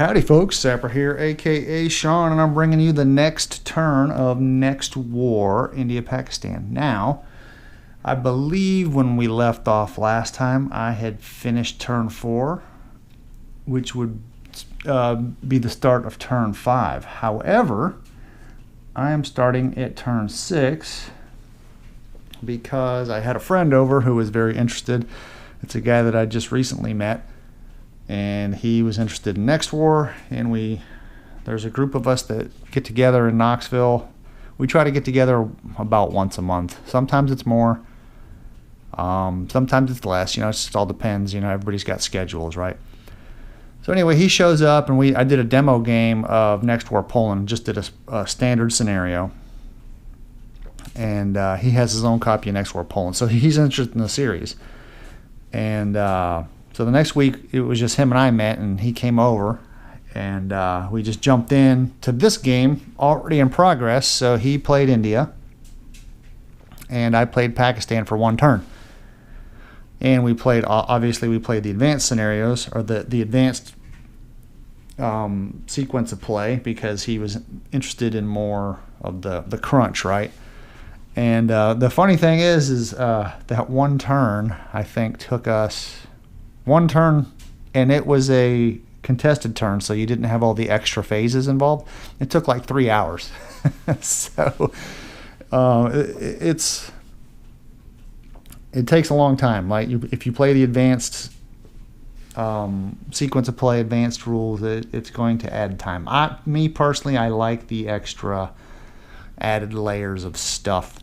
Howdy folks, Sapper here, aka Sean, and I'm bringing you the next turn of Next War, India-Pakistan. Now, I believe when we left off last time, I had finished turn 4, which would be the start of turn 5. However, I am starting at turn 6 because I had a friend over who was very interested. It's a guy that I just recently met, and he was interested in Next War, and there's a group of us that get together in Knoxville. We try to get together about once a month. Sometimes it's more, sometimes it's less. It just all depends. Everybody's got schedules, right? So anyway, he shows up, and I did a demo game of Next War Poland. Just did a standard scenario, and he has his own copy of Next War Poland, so he's interested in the series. And so the next week, it was just him and I met, and he came over, and we just jumped in to this game already in progress. So he played India, and I played Pakistan for one turn. And we played, obviously, we played the advanced scenarios, or the advanced sequence of play, because he was interested in more of the crunch, right? And the funny thing is that one turn, I think, took us one turn, and it was a contested turn, so you didn't have all the extra phases involved. It took like 3 hours. So it takes a long time. Like if you play the advanced sequence of play, advanced rules, it's going to add time. Me personally, I like the extra added layers of stuff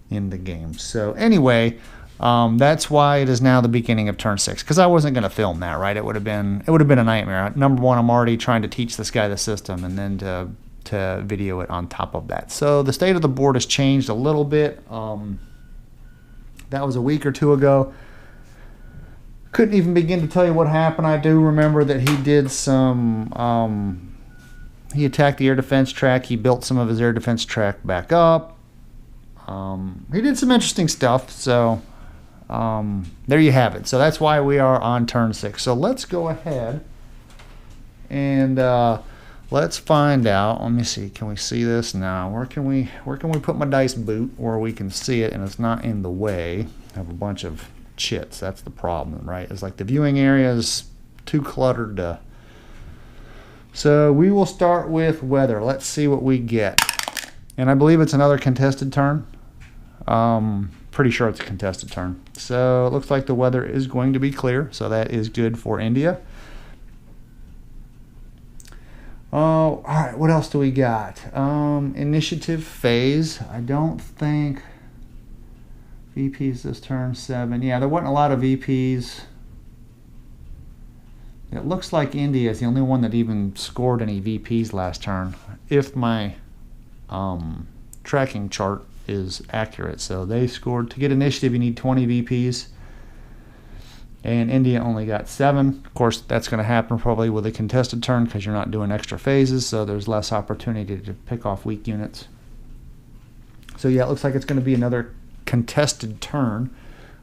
in the game. So anyway, that's why it is now the beginning of turn 6, because I wasn't going to film that, right? It would have been a nightmare. Number one, I'm already trying to teach this guy the system, and then to video it on top of that. So the state of the board has changed a little bit. That was a week or two ago. Couldn't even begin to tell you what happened. I do remember that he did some he attacked the air defense track. He built some of his air defense track back up. He did some interesting stuff. So there you have it. So that's why we are on turn 6. So let's go ahead and let's find out. Let me see. Can we see this now? Where can we put my dice boot where we can see it and it's not in the way? I have a bunch of chits. That's the problem, right? It's like the viewing area is too cluttered to. So we will start with weather. Let's see what we get. And I believe it's another contested turn. Pretty sure it's a contested turn. So it looks like the weather is going to be clear. So that is good for India. Oh, all right. What else do we got? Initiative phase. I don't think VPs this turn 7. Yeah, there wasn't a lot of VPs. It looks like India is the only one that even scored any VPs last turn, if my tracking chart is accurate. So they scored, to get initiative you need 20 VPs, and India only got 7. Of course, that's going to happen probably with a contested turn because you're not doing extra phases, so there's less opportunity to pick off weak units. So yeah, it looks like it's going to be another contested turn.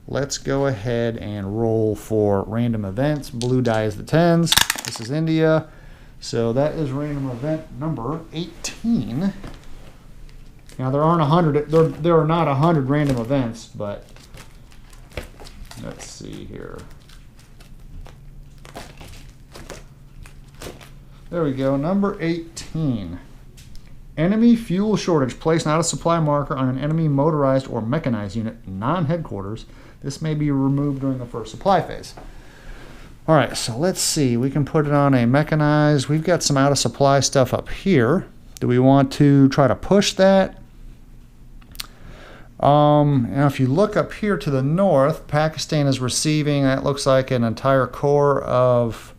Let's go ahead and roll for random events. Blue die is the 10s. This is India. So that is random event number 18. Now there aren't 100. There are not 100 random events, but let's see here. There we go. Number 18. Enemy fuel shortage. Place an out-of-supply marker on an enemy motorized or mechanized unit, non-headquarters. This may be removed during the first supply phase. All right, so let's see. We can put it on a mechanized. We've got some out-of-supply stuff up here. Do we want to try to push that? Now, if you look up here to the north, Pakistan is receiving, that looks like an entire core of,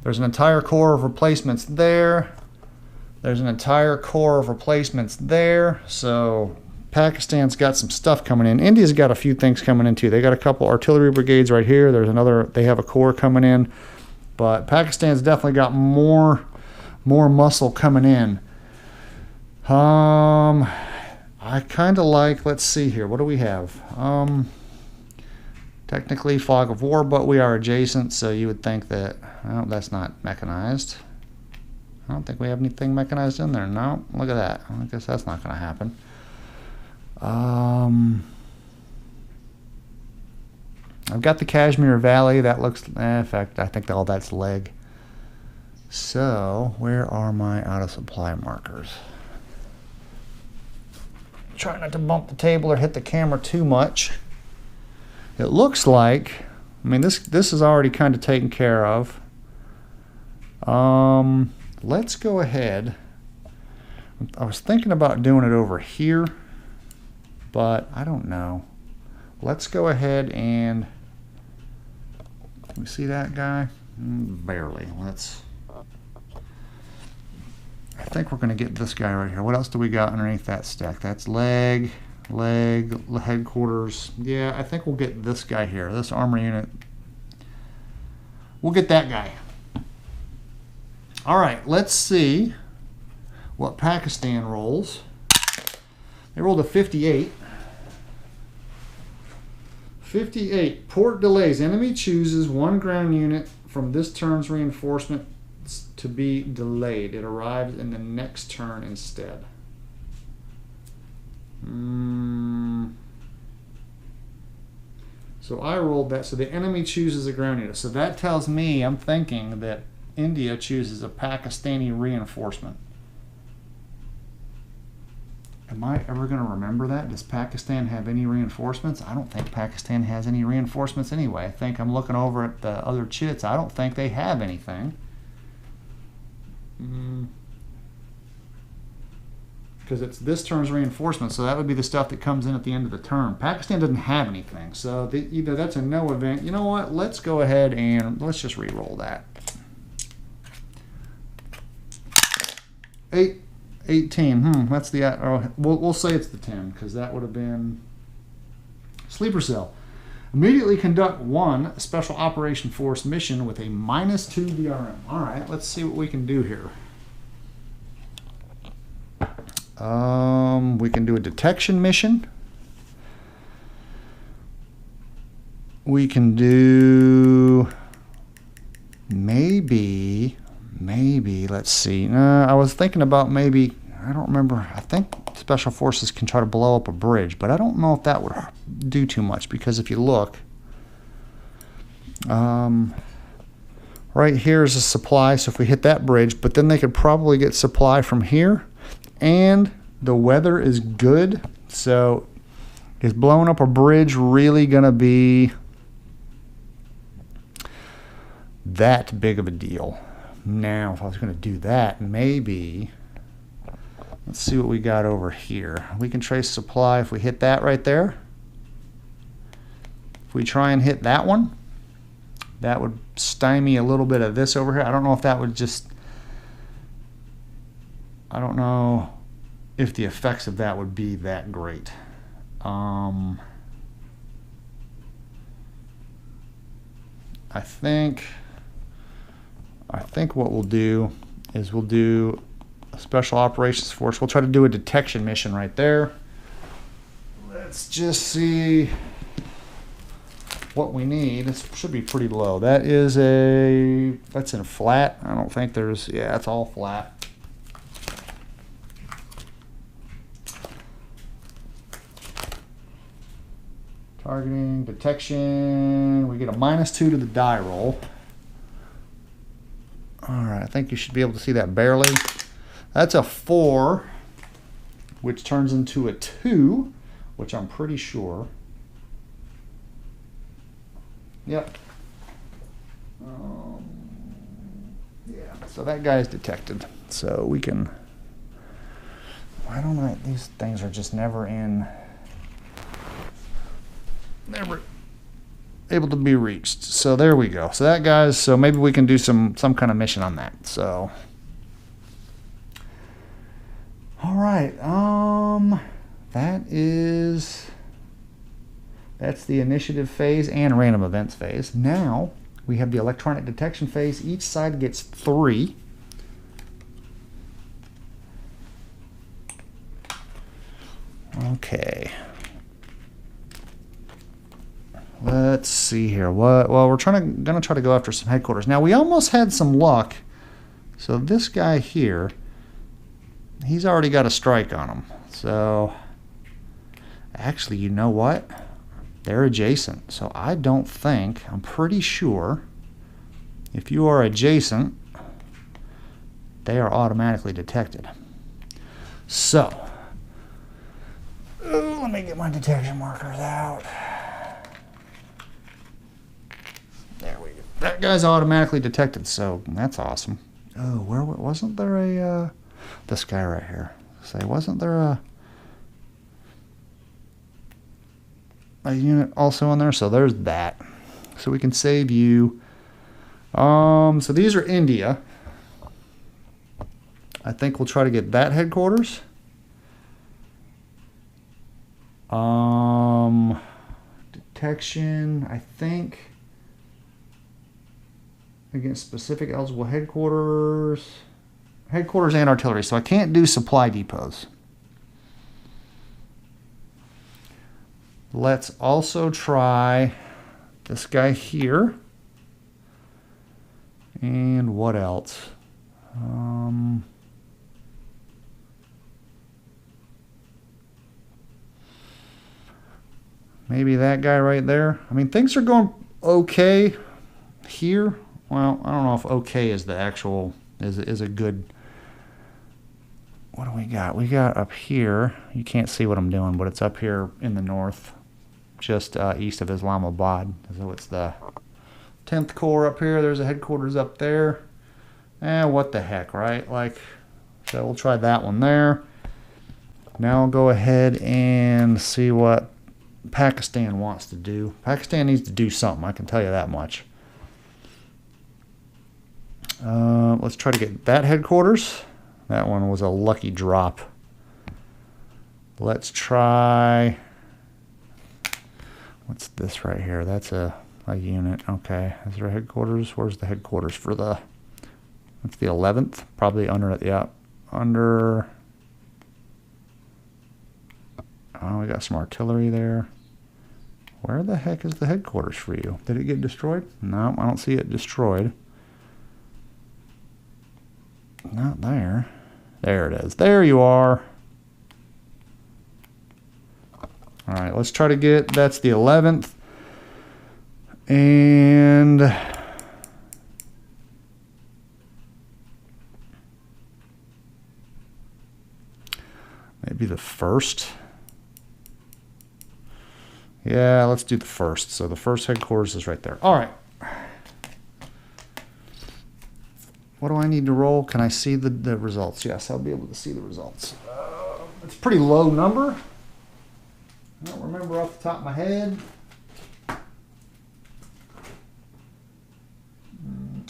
there's an entire core of replacements there. There's an entire core of replacements there. So Pakistan's got some stuff coming in. India's got a few things coming in too. They got a couple artillery brigades right here. There's another, they have a corps coming in. But Pakistan's definitely got more muscle coming in. I kind of like, let's see here, what do we have? Technically fog of war, but we are adjacent, so you would think that, well, that's not mechanized. I don't think we have anything mechanized in there. No, look at that. I guess that's not going to happen. I've got the Kashmir Valley. That looks, in fact, I think all that's leg. So, where are my out of supply markers? Try not to bump the table or hit the camera too much. It looks like, I mean, this is already kind of taken care of. Let's go ahead. I was thinking about doing it over here, but I don't know. Let's go ahead and, can we see that guy? Barely. I think we're going to get this guy right here. What else do we got underneath that stack? That's leg, headquarters. Yeah, I think we'll get this guy here, this armor unit. We'll get that guy. All right, let's see what Pakistan rolls. They rolled a 58. 58. Port delays. Enemy chooses one ground unit from this turn's reinforcement to be delayed. It arrives in the next turn instead. So I rolled that. So the enemy chooses a ground unit. So that tells me, I'm thinking that India chooses a Pakistani reinforcement. Am I ever going to remember that? Does Pakistan have any reinforcements? I don't think Pakistan has any reinforcements anyway. I think I'm looking over at the other chits. I don't think they have anything. Because it's this turn's reinforcement, so that would be the stuff that comes in at the end of the turn. Pakistan doesn't have anything, so either that's a no event. You know what? Let's go ahead and let's just re-roll that. 18. That's the. We'll say it's the 10 because that would have been sleeper cell. Immediately conduct one special operation force mission with a -2 DRM. All right, let's see what we can do here. We can do a detection mission. We can do maybe, let's see. I was thinking about maybe, I don't remember, I think special forces can try to blow up a bridge, but I don't know if that would do too much because if you look, right here is a supply, so if we hit that bridge, but then they could probably get supply from here, and the weather is good, so is blowing up a bridge really going to be that big of a deal? Now, if I was going to do that, maybe, let's see what we got over here. We can trace supply if we hit that right there. If we try and hit that one, that would stymie a little bit of this over here. I don't know if that would just, I don't know if the effects of that would be that great. I think what we'll do is we'll do a special operations force. We'll try to do a detection mission right there. Let's just see what we need. This should be pretty low. That is that's in flat. I don't think there's, yeah, it's all flat. Targeting, detection, we get a -2 to the die roll. All right, I think you should be able to see that barely. That's a 4, which turns into a 2, which I'm pretty sure. Yep. Yeah, so that guy's detected. So we can, why don't I, these things are just never able to be reached. So there we go. So that guy's, so maybe we can do some kind of mission on that. So all right, that's the initiative phase and random events phase. Now we have the electronic detection phase. Each side gets 3. Okay. Let's see here. Well, we're gonna try to go after some headquarters. Now we almost had some luck So this guy here, he's already got a strike on him. So actually, you know what? They're adjacent. So I don't think, I'm pretty sure, if you are adjacent, they are automatically detected. So, let me get my detection markers out. There we go. That guy's automatically detected, so that's awesome. Oh, where wasn't there a this guy right here? Say, wasn't there a unit also in there? So there's that. So we can save you. So these are India. I think we'll try to get that headquarters. Detection, I think, against specific eligible headquarters and artillery. So I can't do supply depots. Let's also try this guy here. And what else? Maybe that guy right there. I mean, things are going okay here. Well, I don't know if okay is the actual, is a good, what do we got? We got up here, you can't see what I'm doing, but it's up here in the north, just east of Islamabad. So it's the 10th Corps up here. There's a headquarters up there. What the heck, right? Like, so we'll try that one there. Now I'll go ahead and see what Pakistan wants to do. Pakistan needs to do something, I can tell you that much. Let's try to get that headquarters. That one was a lucky drop. Let's try, what's this right here? That's a unit. Okay, is there a headquarters? Where's the headquarters for the, that's the 11th? Probably under, yeah, under, oh, we got some artillery there. Where the heck is the headquarters for you? Did it get destroyed? No, I don't see it destroyed. Not there. There it is. There you are. All right, let's try to get, that's the 11th. And maybe the 1st. Yeah, let's do the 1st. So the 1st headquarters is right there. All right. What do I need to roll? Can I see the results? Yes, I'll be able to see the results. It's a pretty low number. I don't remember off the top of my head.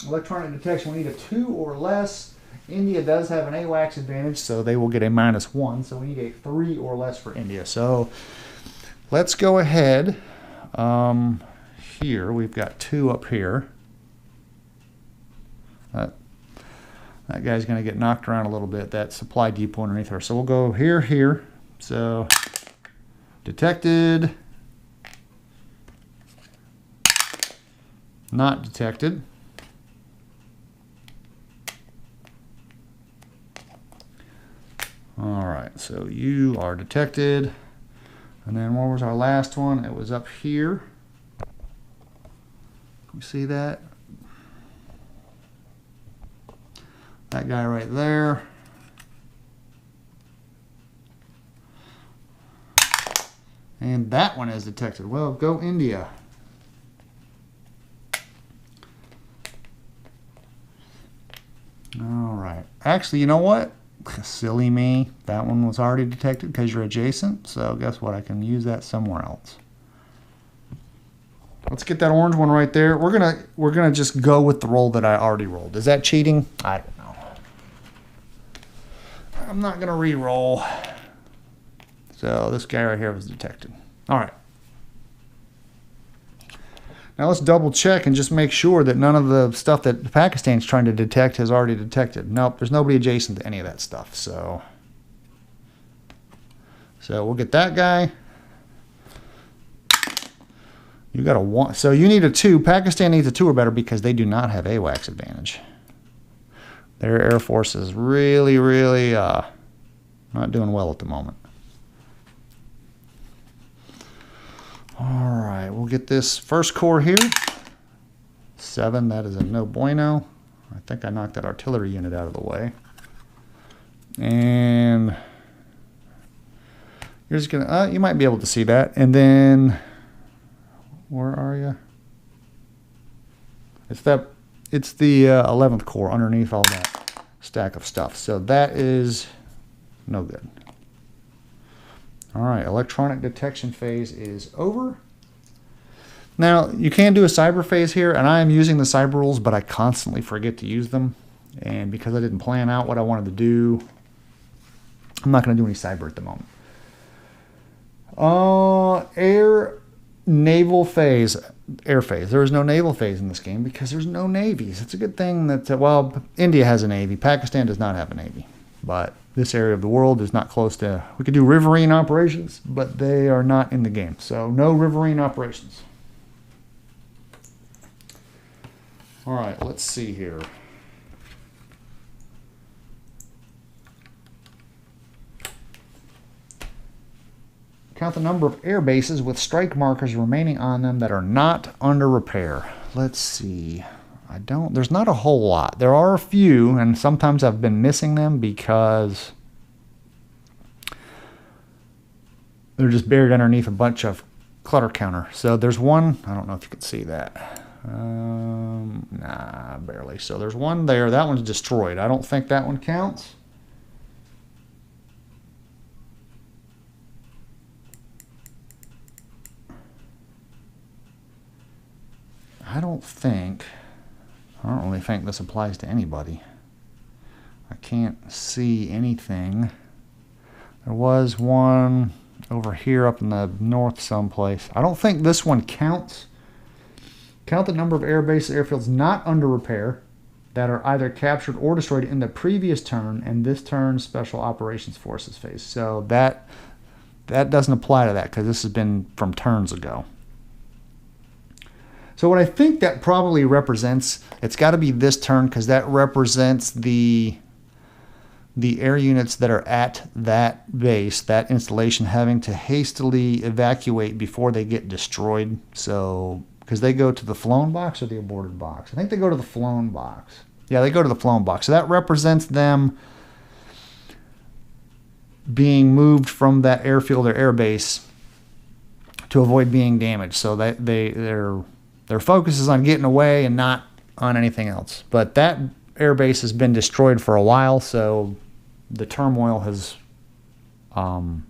Electronic detection, we need a 2 or less. India does have an AWACS advantage, so they will get a -1. So we need a 3 or less for India. So let's go ahead. Here, we've got 2 up here. That guy's going to get knocked around a little bit, that supply depot underneath her. So we'll go here, here. So detected. Not detected. All right, so you are detected. And then what was our last one? It was up here. Can we see that? That guy right there. And that one is detected. Well, go India. All right. Actually, you know what? Silly me. That one was already detected because you're adjacent. So guess what? I can use that somewhere else. Let's get that orange one right there. We're gonna just go with the roll that I already rolled. Is that cheating? I don't know. I'm not gonna re-roll. So this guy right here was detected. All right. Now let's double check and just make sure that none of the stuff that Pakistan's trying to detect has already detected. Nope, there's nobody adjacent to any of that stuff. So we'll get that guy. You got a 1. So you need a 2. Pakistan needs a 2 or better because they do not have AWACS advantage. Their Air Force is really, really not doing well at the moment. All right, we'll get this first corps here. 7, that is a no bueno. I think I knocked that artillery unit out of the way. And you're just gonna, you might be able to see that. And then, where are you? It's the 11th Corps underneath all that stack of stuff. So that is no good. All right, electronic detection phase is over. Now, you can do a cyber phase here, and I am using the cyber rules, but I constantly forget to use them. And because I didn't plan out what I wanted to do, I'm not going to do any cyber at the moment. Air naval phase, air phase. There is no naval phase in this game because there's no navies. It's a good thing that, well, India has a navy. Pakistan does not have a navy. But this area of the world is not close to, we could do riverine operations, but they are not in the game. So no riverine operations. All right, let's see here. Count the number of air bases with strike markers remaining on them that are not under repair. Let's see. There's not a whole lot. There are a few, and sometimes I've been missing them because they're just buried underneath a bunch of clutter counter. So there's one, I don't know if you can see that. Nah, barely. So there's one there. That one's destroyed. I don't think that one counts. I don't really think this applies to anybody. I can't see anything. There was one over here up in the north someplace. I don't think this one counts. Count the number of air bases, airfields not under repair that are either captured or destroyed in the previous turn and this turn's Special Operations Forces phase. So that doesn't apply to that because this has been from turns ago. So what I think that probably represents, it's got to be this turn because that represents the air units that are at that base, that installation, having to hastily evacuate before they get destroyed. So, because they go to the flown box or the aborted box? I think they go to the flown box. Yeah, they go to the flown box. So that represents them being moved from that airfield or air base to avoid being damaged. So that their focus is on getting away and not on anything else. But that air base has been destroyed for a while, so the turmoil has the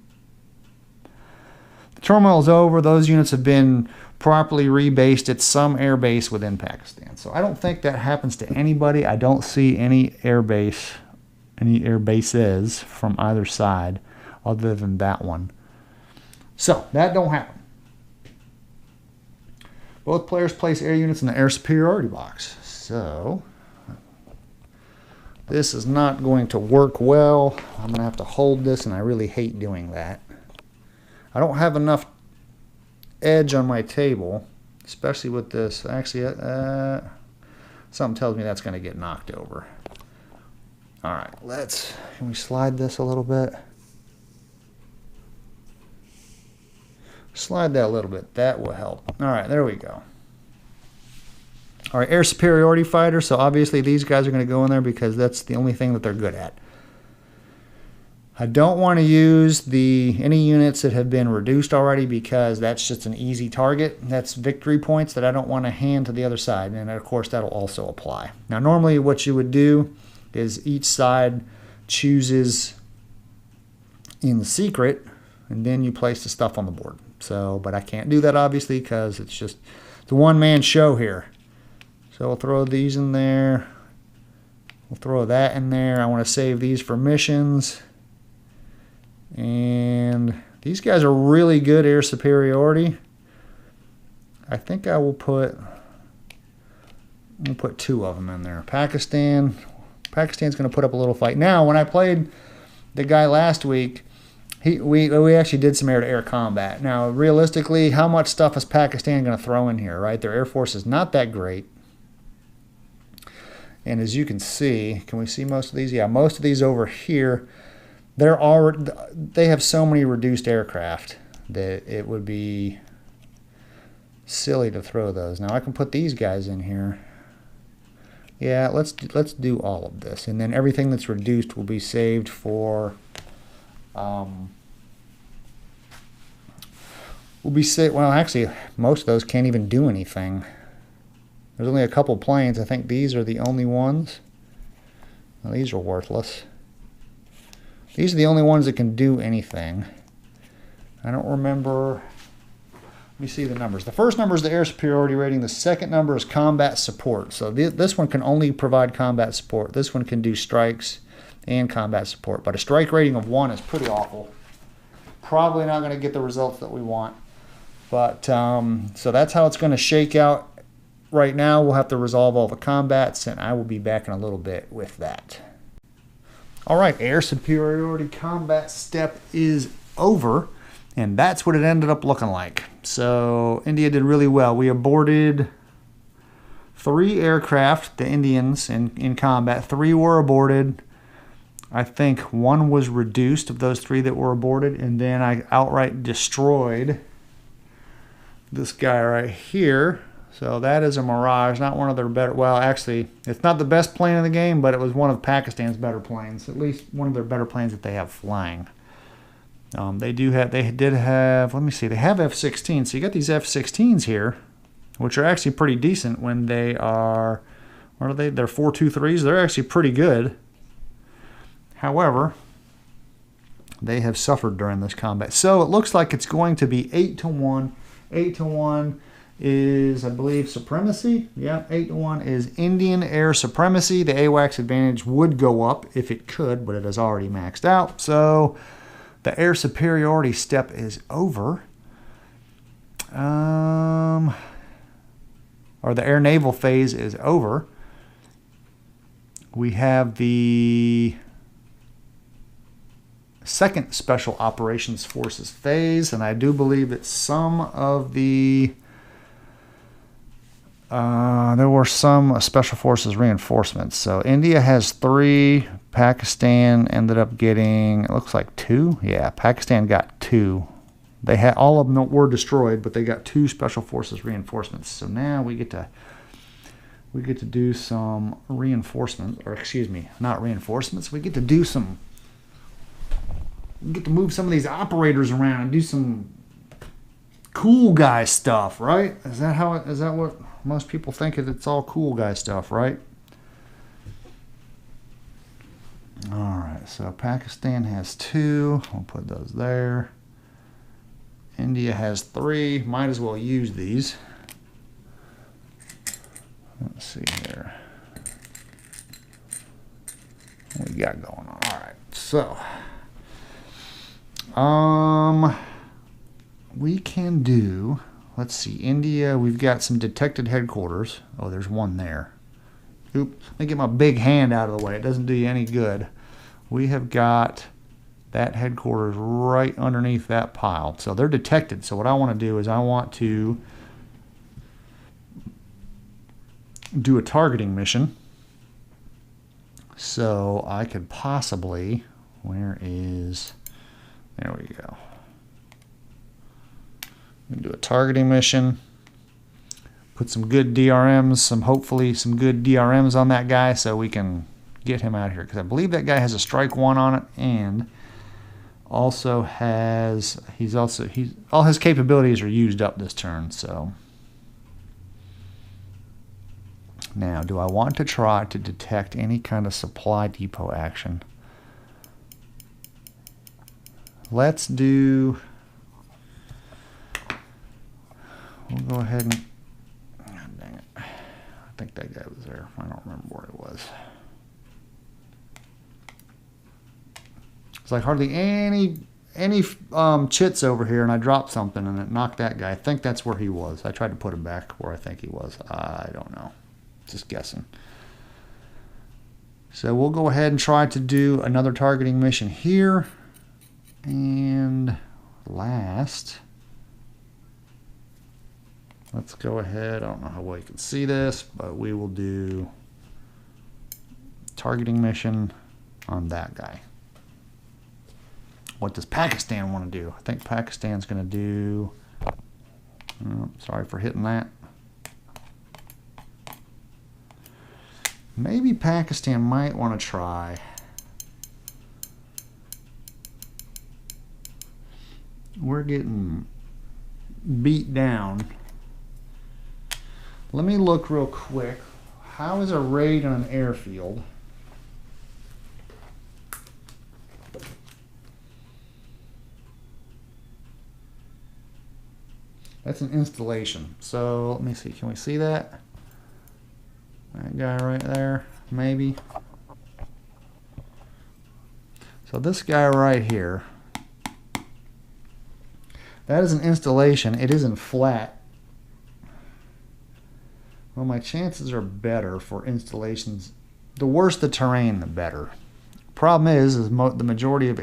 turmoil is over. Those units have been properly rebased at some air base within Pakistan. So I don't think that happens to anybody. I don't see any air bases from either side other than that one. So that don't happen. Both players place air units in the air superiority box. So this is not going to work well. I'm going to have to hold this, and I really hate doing that. I don't have enough edge on my table, especially with this. Actually, something tells me that's going to get knocked over. All right, can we slide this a little bit? Slide that a little bit. That will help. All right, there we go. All right, air superiority fighter. So obviously these guys are going to go in there because that's the only thing that they're good at. I don't want to use any units that have been reduced already because that's just an easy target. That's victory points that I don't want to hand to the other side. And of course, that'll also apply. Now, normally what you would do is each side chooses in the secret, and then you place the stuff on the board. So, but I can't do that obviously because it's just the one-man show here. So we'll throw these in there. We'll throw that in there. I want to save these for missions. And these guys are really good air superiority. I think I will put 2 of them in there. Pakistan's going to put up a little fight. Now, when I played the guy last week, we actually did some air-to-air combat. Now, realistically, how much stuff is Pakistan going to throw in here, right? Their air force is not that great. And as you can see, can we see most of these? Yeah, most of these over here, they have so many reduced aircraft that it would be silly to throw those. Now I can put these guys in here. Yeah, let's do all of this, and then everything that's reduced will be saved for. Will be saved. Well, actually, most of those can't even do anything. There's only a couple planes. I think these are the only ones. Well, these are worthless. These are the only ones that can do anything. I don't remember. Let me see the numbers. The first number is the air superiority rating. The second number is combat support. So this one can only provide combat support. This one can do strikes and combat support. But a strike rating of 1 is pretty awful. Probably not going to get the results that we want. But so that's how it's going to shake out. Right now, we'll have to resolve all the combats, and I will be back in a little bit with that. All right, air superiority combat step is over, and that's what it ended up looking like. So India did really well. We aborted 3 aircraft, the Indians, in combat. 3 were aborted. I think 1 was reduced of those 3 that were aborted, and then I outright destroyed this guy right here. So that is a Mirage, not one of their better, well, actually, it's not the best plane in the game, but it was one of Pakistan's better planes, at least one of their better planes that they have flying. They did have, let me see, they have F-16, so you got these F-16s here, which are actually pretty decent when they are, what are they, they're 423s, they're actually pretty good. However, they have suffered during this combat. So it looks like it's going to be 8-1, 8-1, is, I believe, supremacy. Yeah, 8-1 is Indian air supremacy. The AWACS advantage would go up if it could, but it is already maxed out. So the air superiority step is over. Or the air naval phase is over. We have the second Special Operations Forces phase, and I do believe that some of the there were some Special Forces reinforcements. So India has 3. Pakistan ended up getting, it looks like 2. Yeah, Pakistan got 2. They had, all of them were destroyed, but they got 2 Special Forces reinforcements. So now we get to do some reinforcements, or excuse me, not reinforcements. We get to do some. We get to move some of these operators around and do some cool guy stuff, right? Is that how? Is that what most people think? It's all cool guy stuff, right? All right. So Pakistan has 2. We'll put those there. India has 3. Might as well use these. Let's see here. What we got going on? All right. So. We can do, let's see, India, we've got some detected headquarters. Oh, there's one there. Oop, let me get my big hand out of the way. It doesn't do you any good. We have got that headquarters right underneath that pile. So they're detected. So what I want to do is I want to do a targeting mission. So I could possibly, where is, there we go. We can do a targeting mission. Put some good DRMs, hopefully some good DRMs on that guy so we can get him out of here. Because I believe that guy has a strike 1 on it, and also has, all his capabilities are used up this turn. So now, do I want to try to detect any kind of supply depot action? Let's do, we'll go ahead and, God dang it, I think that guy was there. I don't remember where it was. It's like hardly any chits over here, and I dropped something and it knocked that guy. I think that's where he was. I tried to put him back where I think he was. I don't know. Just guessing. So we'll go ahead and try to do another targeting mission here. And last, let's go ahead. I don't know how well you can see this, but we will do targeting mission on that guy. What does Pakistan want to do? I think Pakistan's going to do... Oh, sorry for hitting that. Maybe Pakistan might want to try... We're getting beat down. Let me look real quick. How is a raid on an airfield? That's an installation. So let me see. Can we see that? That guy right there, maybe. So this guy right here, that is an installation. It isn't flat. Well, my chances are better for installations. The worse the terrain, the better. Problem is the majority of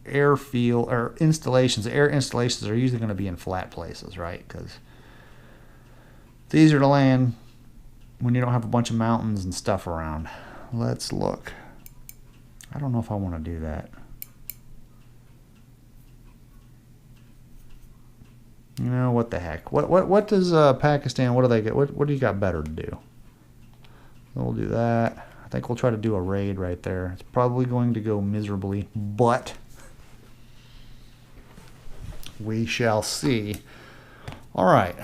airfield or installations, air installations are usually going to be in flat places, right? Because it's easier to land when you don't have a bunch of mountains and stuff around. Let's look. I don't know if I want to do that. You know, what the heck? What does Pakistan? What do they get? What do you got better to do? We'll do that. I think we'll try to do a raid right there. It's probably going to go miserably, but we shall see. All right.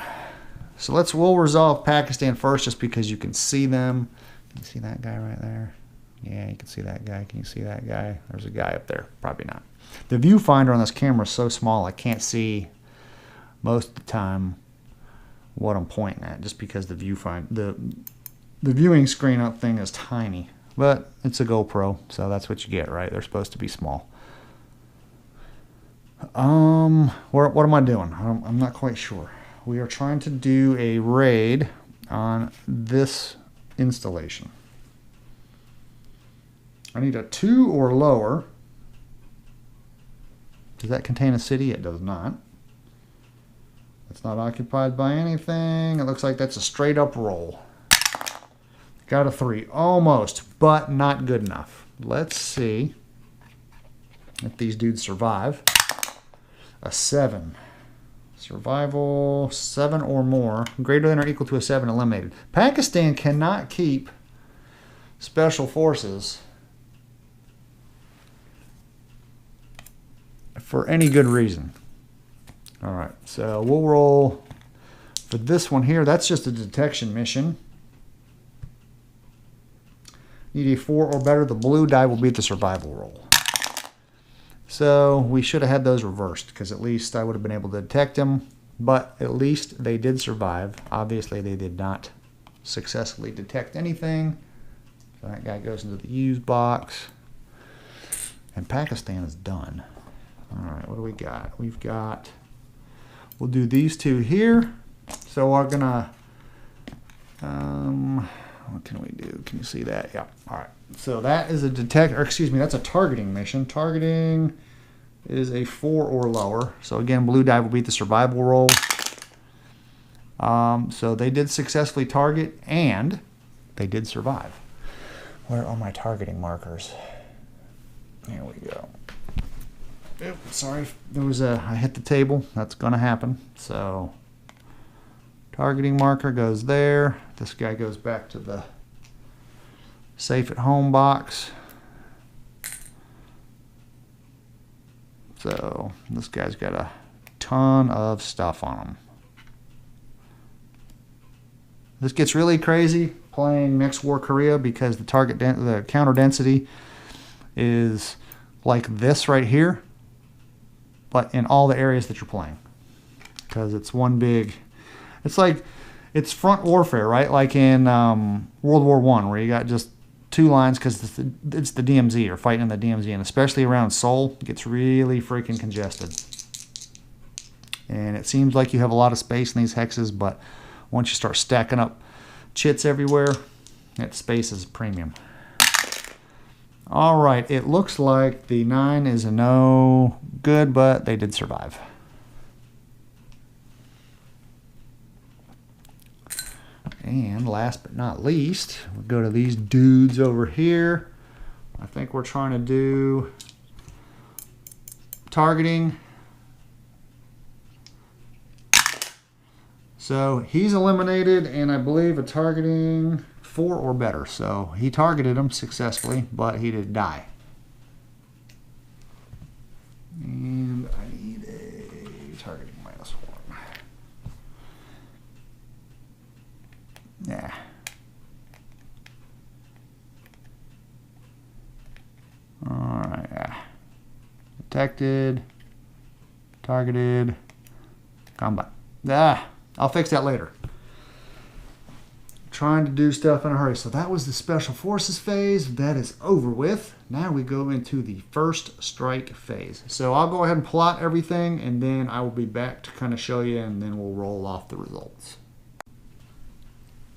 So we'll resolve Pakistan first, just because you can see them. Can you see that guy right there? Yeah, you can see that guy. Can you see that guy? There's a guy up there. Probably not. The viewfinder on this camera is so small I can't see most of the time what I'm pointing at, just because the viewing screen up thing is tiny. But it's a GoPro, so that's what you get, right? They're supposed to be small. What am I doing? I'm not quite sure. We are trying to do a raid on this installation. I need a 2 or lower. Does that contain a city? It does not. It's not occupied by anything. It looks like that's a straight up roll. Got a 3. Almost, but not good enough. Let's see if these dudes survive. A 7. Survival 7 or more. Greater than or equal to a 7 eliminated. Pakistan cannot keep special forces for any good reason. All right, so we'll roll for this one here. That's just a detection mission. Need a 4 or better. The blue die will beat the survival roll. So we should have had those reversed, because at least I would have been able to detect them. But at least they did survive. Obviously, they did not successfully detect anything. So that guy goes into the use box. And Pakistan is done. All right, what do we got? We've got... We'll do these two here. So we're gonna, what can we do? Can you see that? Yeah. All right. So that is a that's a targeting mission. Targeting is a 4 or lower. So again, blue die will beat the survival roll. So they did successfully target and they did survive. Where are my targeting markers? Here we go. Oops, sorry, I hit the table. That's gonna happen. So targeting marker goes there. This guy goes back to the safe at home box. So this guy's got a ton of stuff on him. This gets really crazy playing Next War Korea, because the counter density is like this right here, but in all the areas that you're playing, because it's one big, it's front warfare, right? Like in World War I, where you got just 2 lines, because it's the DMZ, or fighting in the DMZ, and especially around Seoul, it gets really freaking congested. And it seems like you have a lot of space in these hexes, but once you start stacking up chits everywhere, that space is premium. All right, it looks like the 9 is a no good, but they did survive. And last but not least, we'll go to these dudes over here. I think we're trying to do targeting. So he's eliminated, and I believe a targeting 4 or better. So he targeted him successfully, but he did die. And I need a targeting -1. Yeah. Alright, yeah. Detected. Targeted. Combat. Ah, I'll fix that later. Trying to do stuff in a hurry. So that was the Special Forces phase. That is over with. Now we go into the first strike phase. So I'll go ahead and plot everything, and then I will be back to kind of show you, and then we'll roll off the results.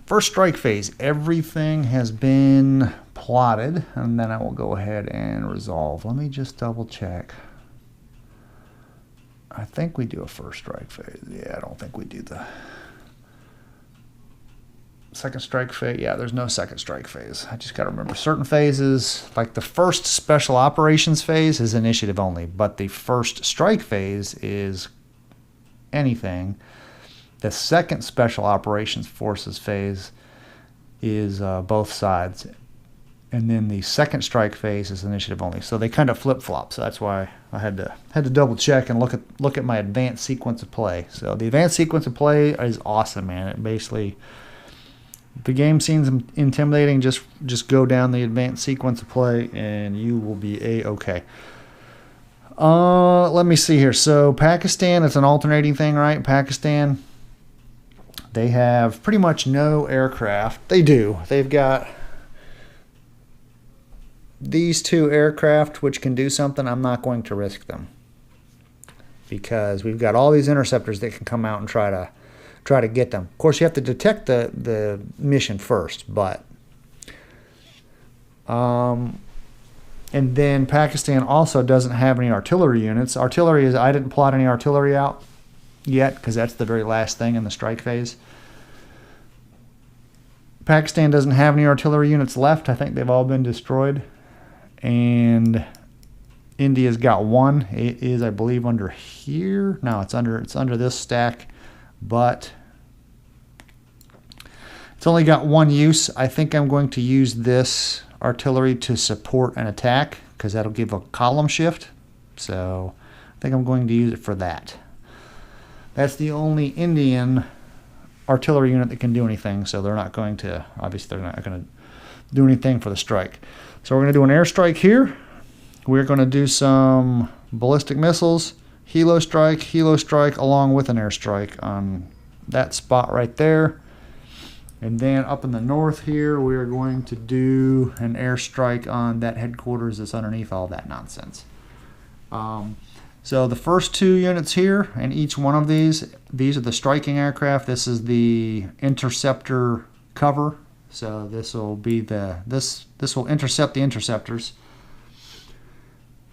First strike phase, everything has been plotted, and then I will go ahead and resolve. Let me just double check. I think we do a first strike phase. Yeah, I don't think we do the second strike phase. Yeah, there's no second strike phase. I just got to remember certain phases, like the first special operations phase is initiative only, but the first strike phase is anything. The second special operations forces phase is both sides. And then the second strike phase is initiative only. So they kind of flip-flop. So that's why I had to double check and look at my advanced sequence of play. So the advanced sequence of play is awesome, man. It basically, if the game seems intimidating, just go down the advanced sequence of play and you will be a-okay. Let me see here. So Pakistan, it's an alternating thing, right? Pakistan, they have pretty much no aircraft. They do. They've got these 2 aircraft which can do something. I'm not going to risk them because we've got all these interceptors that can come out and try to get them. Of course, you have to detect the mission first, but and then Pakistan also doesn't have any artillery units. Artillery is, I didn't plot any artillery out yet because that's the very last thing in the strike phase. Pakistan doesn't have any artillery units left. I think they've all been destroyed. And India's got 1. It is, I believe, under here. No, it's under this stack, but it's only got 1 use. I think I'm going to use this artillery to support an attack because that'll give a column shift. So I think I'm going to use it for that. That's the only Indian artillery unit that can do anything. So they're not going to, obviously, they're not going to do anything for the strike. So we're going to do an airstrike here. We're going to do some ballistic missiles, helo strike along with an airstrike on that spot right there. And then up in the north here, we are going to do an airstrike on that headquarters that's underneath all that nonsense. So the first 2 units here, and each one of these are the striking aircraft. This is the interceptor cover. So this will be this will intercept the interceptors.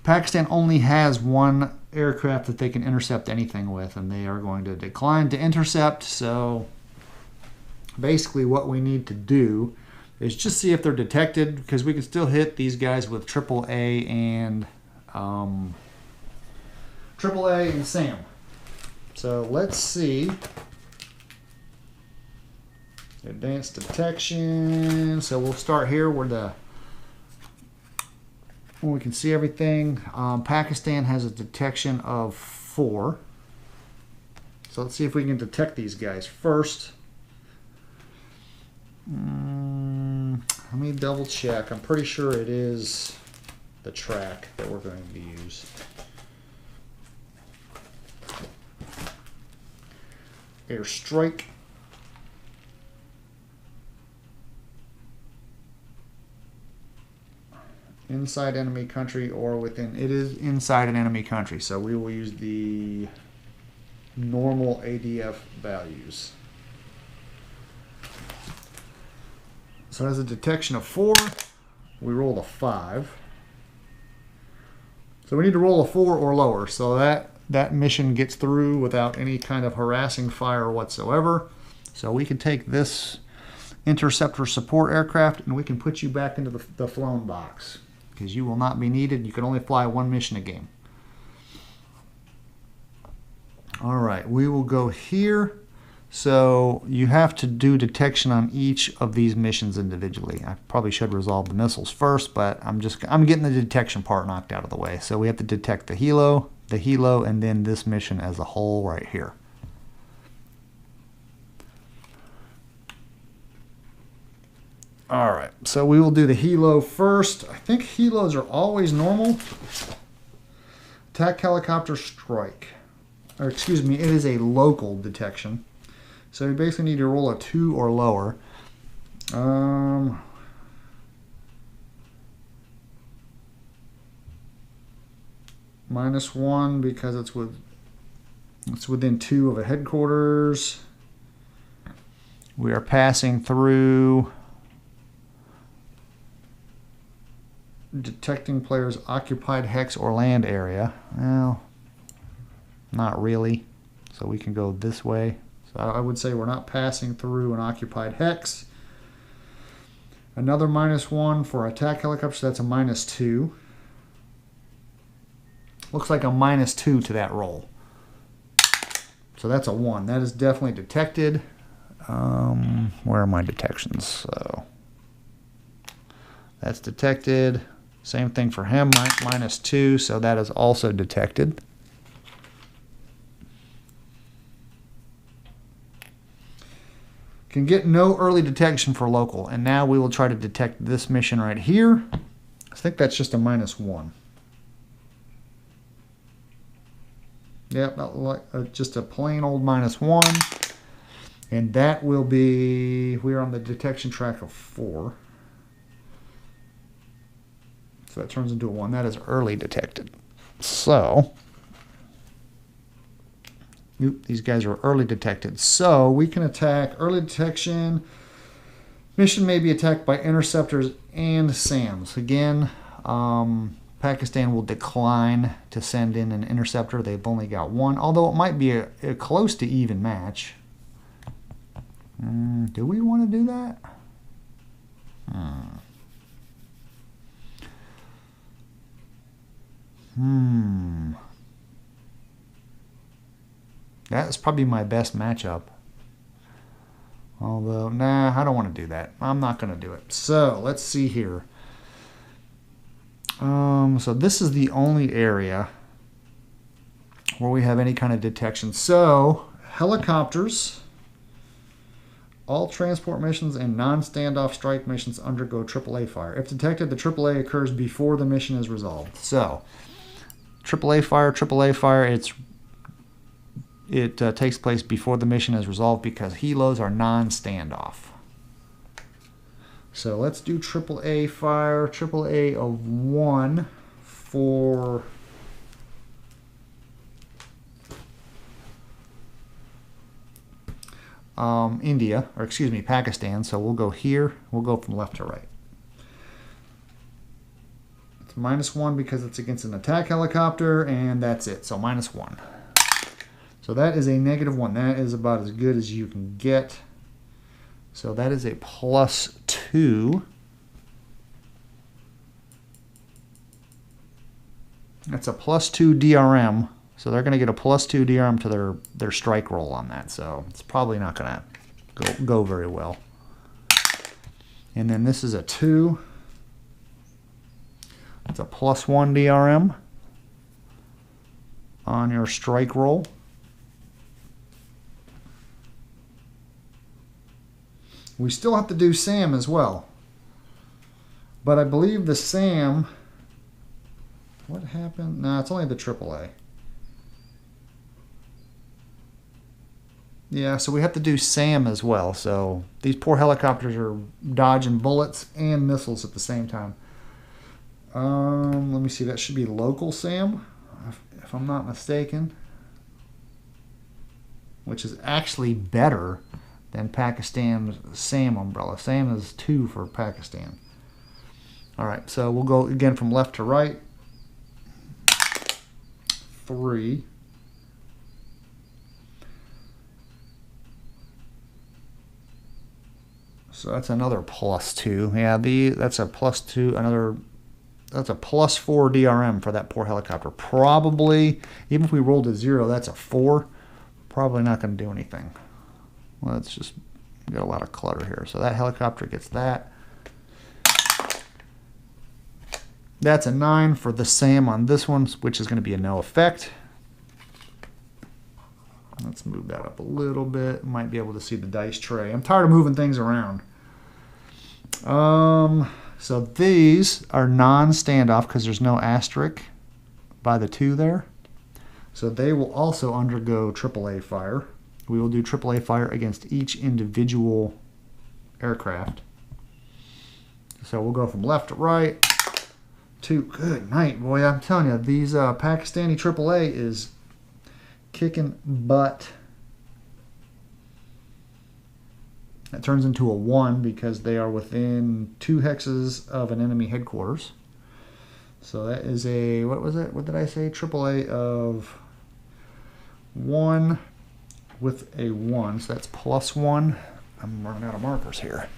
Pakistan only has 1 aircraft that they can intercept anything with, and they are going to decline to intercept. So basically what we need to do is just see if they're detected, because we can still hit these guys with AAA and SAM. So let's see. Advanced detection. So we'll start here where we can see everything. Pakistan has a detection of 4. So let's see if we can detect these guys first. Let me double check. I'm pretty sure it is the track that we're going to use. Airstrike. Inside enemy country or within. It is inside an enemy country, so we will use the normal ADF values. So it has a detection of 4. We rolled a 5. So we need to roll a 4 or lower, so that mission gets through without any kind of harassing fire whatsoever. So we can take this interceptor support aircraft and we can put you back into the flown box. because you will not be needed. You can only fly one mission a game. All right, we will go here. So you have to do detection on each of these missions individually. I probably should resolve the missiles first, but I'm getting the detection part knocked out of the way. So we have to detect the helo, and then this mission as a whole right here. All right, so we will do the helo first. I think helos are always normal. Attack helicopter strike. Or excuse me, it is a local detection. So you basically need to roll a 2 or lower. -1 because it's within 2 of a headquarters. We are passing through detecting players' occupied hex or land area. Well, not really. So we can go this way. So I would say we're not passing through an occupied hex. Another -1 for attack helicopter, so that's a -2. Looks like a -2 to that roll. So that's a 1. That is definitely detected. Where are my detections? So that's detected. Same thing for him, -2, so that is also detected. Can get no early detection for local, and now we will try to detect this mission right here. I think that's just a -1. Yep, just a plain old -1. And that will be, we're on the detection track of 4. So that turns into a 1. That is early detected. So, these guys are early detected. So we can attack early detection. Mission may be attacked by interceptors and SAMs. Again, Pakistan will decline to send in an interceptor. They've only got 1, although it might be a close to even match. Do we want to do that? That's probably my best matchup. Although, nah, I don't want to do that. I'm not going to do it. So, let's see here. So this is the only area where we have any kind of detection. So, helicopters, all transport missions and non-standoff strike missions undergo AAA fire. If detected, the AAA occurs before the mission is resolved. So, AAA fire, it takes place before the mission is resolved because helos are non-standoff. So let's do AAA fire, AAA of 1 for India, or excuse me, Pakistan. So we'll go here. We'll go from left to right. It's -1 because it's against an attack helicopter, and that's it. So -1. So that is a -1. That is about as good as you can get. So that is a +2. That's a +2 DRM. So they're going to get a +2 DRM to their strike roll on that. So it's probably not going to go very well. And then this is a 2. It's a +1 DRM on your strike roll. We still have to do SAM as well. But I believe the SAM... What happened? No, it's only the AAA. Yeah, so we have to do SAM as well. So these poor helicopters are dodging bullets and missiles at the same time. Let me see. That should be local SAM, if I'm not mistaken. Which is actually better than Pakistan's SAM umbrella. SAM is 2 for Pakistan. All right, so we'll go again from left to right. 3. So that's another +2. Yeah, that's a +2, another That's a +4 DRM for that poor helicopter. Probably, even if we rolled a 0, that's a 4. Probably not going to do anything. Let's just get a lot of clutter here. So that helicopter gets that. That's a 9 for the SAM on this one, which is going to be a no effect. Let's move that up a little bit. Might be able to see the dice tray. I'm tired of moving things around. So these are non-standoff because there's no asterisk by the 2 there. So they will also undergo AAA fire. We will do AAA fire against each individual aircraft. So we'll go from left to right. Good night, boy. I'm telling you, these Pakistani AAA is kicking butt. That turns into a 1 because they are within 2 hexes of an enemy headquarters. So that is a, what was it? What did I say? AAA of 1 with a 1. So that's +1. I'm running out of markers here.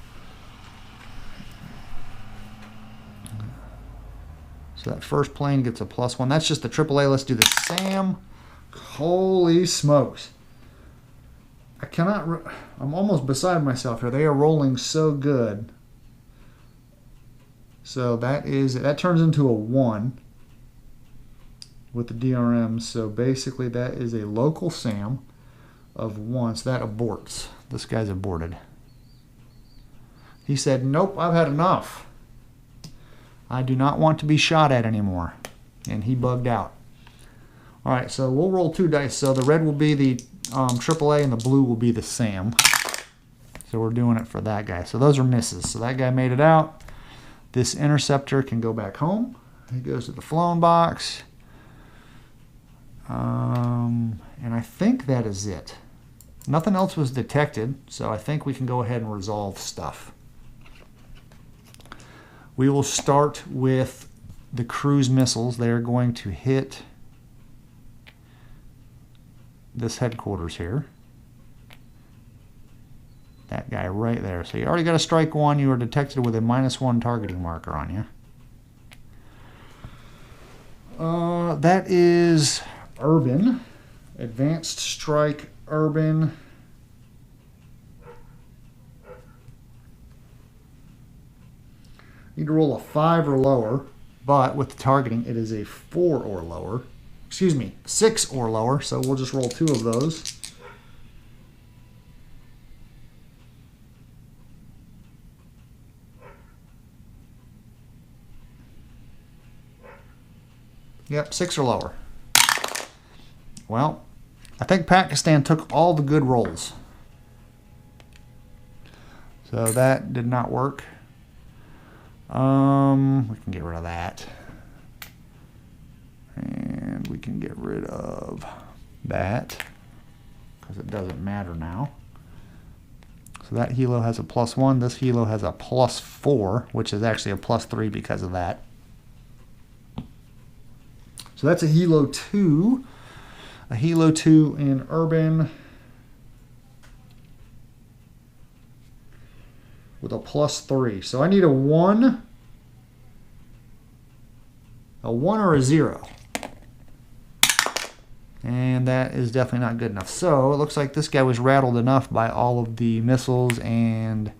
So that first plane gets a +1. That's just the AAA. Let's do the SAM. Holy smokes. I cannot, I'm almost beside myself here. They are rolling so good. So that turns into a 1 with the DRM. So basically that is a local SAM of 1. So that aborts. This guy's aborted. He said, nope, I've had enough. I do not want to be shot at anymore. And he bugged out. All right, so we'll roll 2 dice. So the red will be the AAA and the blue will be the SAM. So we're doing it for that guy. So those are misses. So that guy made it out. This interceptor can go back home. He goes to the flown box. And I think that is it. Nothing else was detected, so I think we can go ahead and resolve stuff. We will start with the cruise missiles. They're going to hit this headquarters here. That guy right there. So you already got a strike 1. You are detected with a -1 targeting marker on you. That is urban. Advanced strike urban. Need to roll a 5 or lower, but with the targeting, it is a 4 or lower. Excuse me, 6 or lower, so we'll just roll 2 of those. Yep, 6 or lower. Well, I think Pakistan took all the good rolls. So that did not work. We can get rid of that. And we can get rid of that because it doesn't matter now. So that helo has a +1. This helo has a +4, which is actually a +3 because of that. So that's a helo 2. A helo 2 in urban with a +3. So I need a 1 or a 0. And that is definitely not good enough. So it looks like this guy was rattled enough by all of the missiles and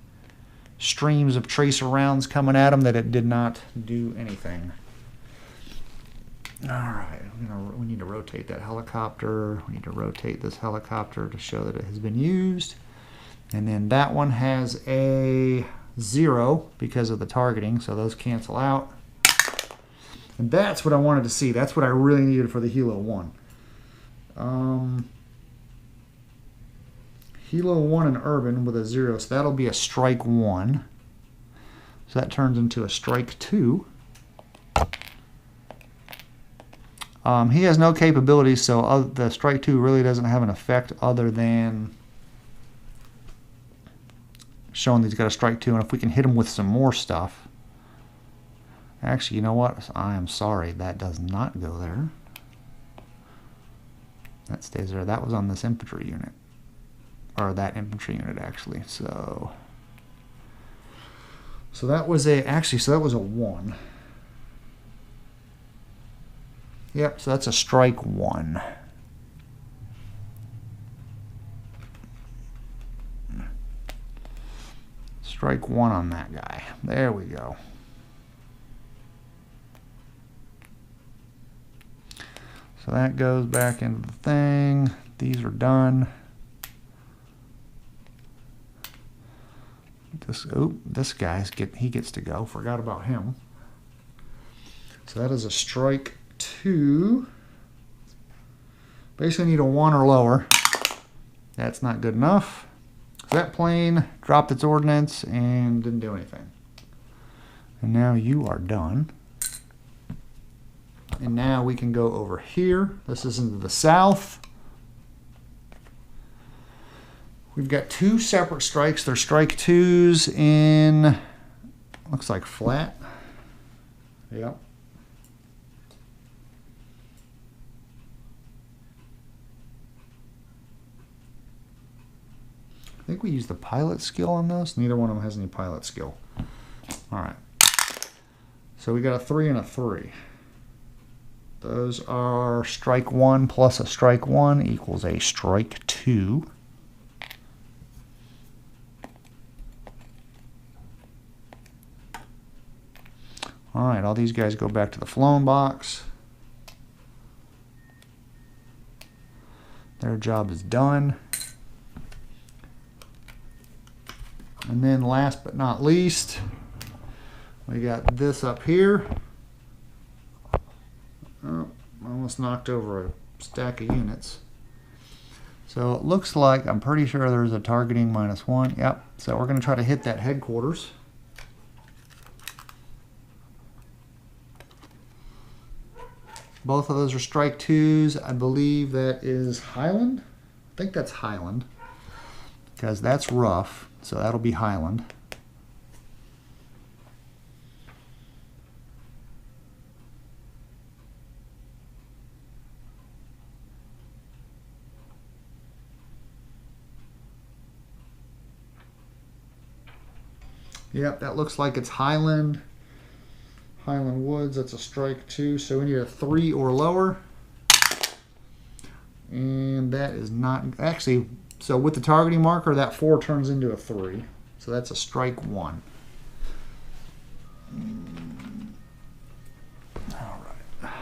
streams of tracer rounds coming at him that it did not do anything. All right, we need to rotate that helicopter. We need to rotate this helicopter to show that it has been used. And then that one has a 0 because of the targeting, so those cancel out. And that's what I wanted to see. That's what I really needed for the helo 1. Helo 1 in urban with a 0, so that'll be a strike 1. So that turns into a strike 2. He has no capabilities, so the strike 2 really doesn't have an effect other than showing that he's got a strike 2. And if we can hit him with some more stuff. Actually, you know what? I am sorry. That does not go there. That stays there. That was on this infantry unit. Or that infantry unit, actually. So that was a... Actually, so that was a 1. Yep, so that's a strike one. Strike one on that guy. There we go. So that goes back into the thing. These are done. This guy's he gets to go. Forgot about him. So that is a strike two. Basically need a one or lower. That's not good enough. So that plane dropped its ordnance and didn't do anything. And now you are done. And now we can go over here. This is into the south. We've got two separate strikes. They're strike twos in, looks like flat. Yep. I think we use the pilot skill on this. Neither one of them has any pilot skill. All right. So we got a 3 and a 3. Those are strike 1 plus a strike 1 equals a strike 2. All right, all these guys go back to the flown box. Their job is done. And then last but not least, we got this up here. Oh, almost knocked over a stack of units. So it looks like, I'm pretty sure there's a targeting -1. Yep, so we're going to try to hit that headquarters. Both of those are strike twos. I believe that is Highland. I think that's Highland because that's rough, so that'll be Highland. Yep, that looks like it's Highland. Highland Woods, that's a strike 2, so we need a 3 or lower. And that is not, actually, so with the targeting marker, that 4 turns into a 3. So that's a strike 1. All right.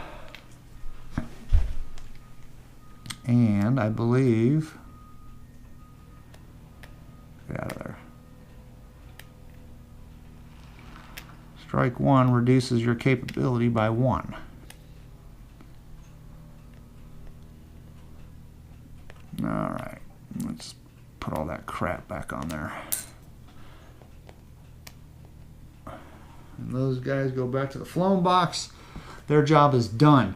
And I believe, get out of there. Strike 1 reduces your capability by 1. All right, let's put all that crap back on there. And those guys go back to the flown box. Their job is done.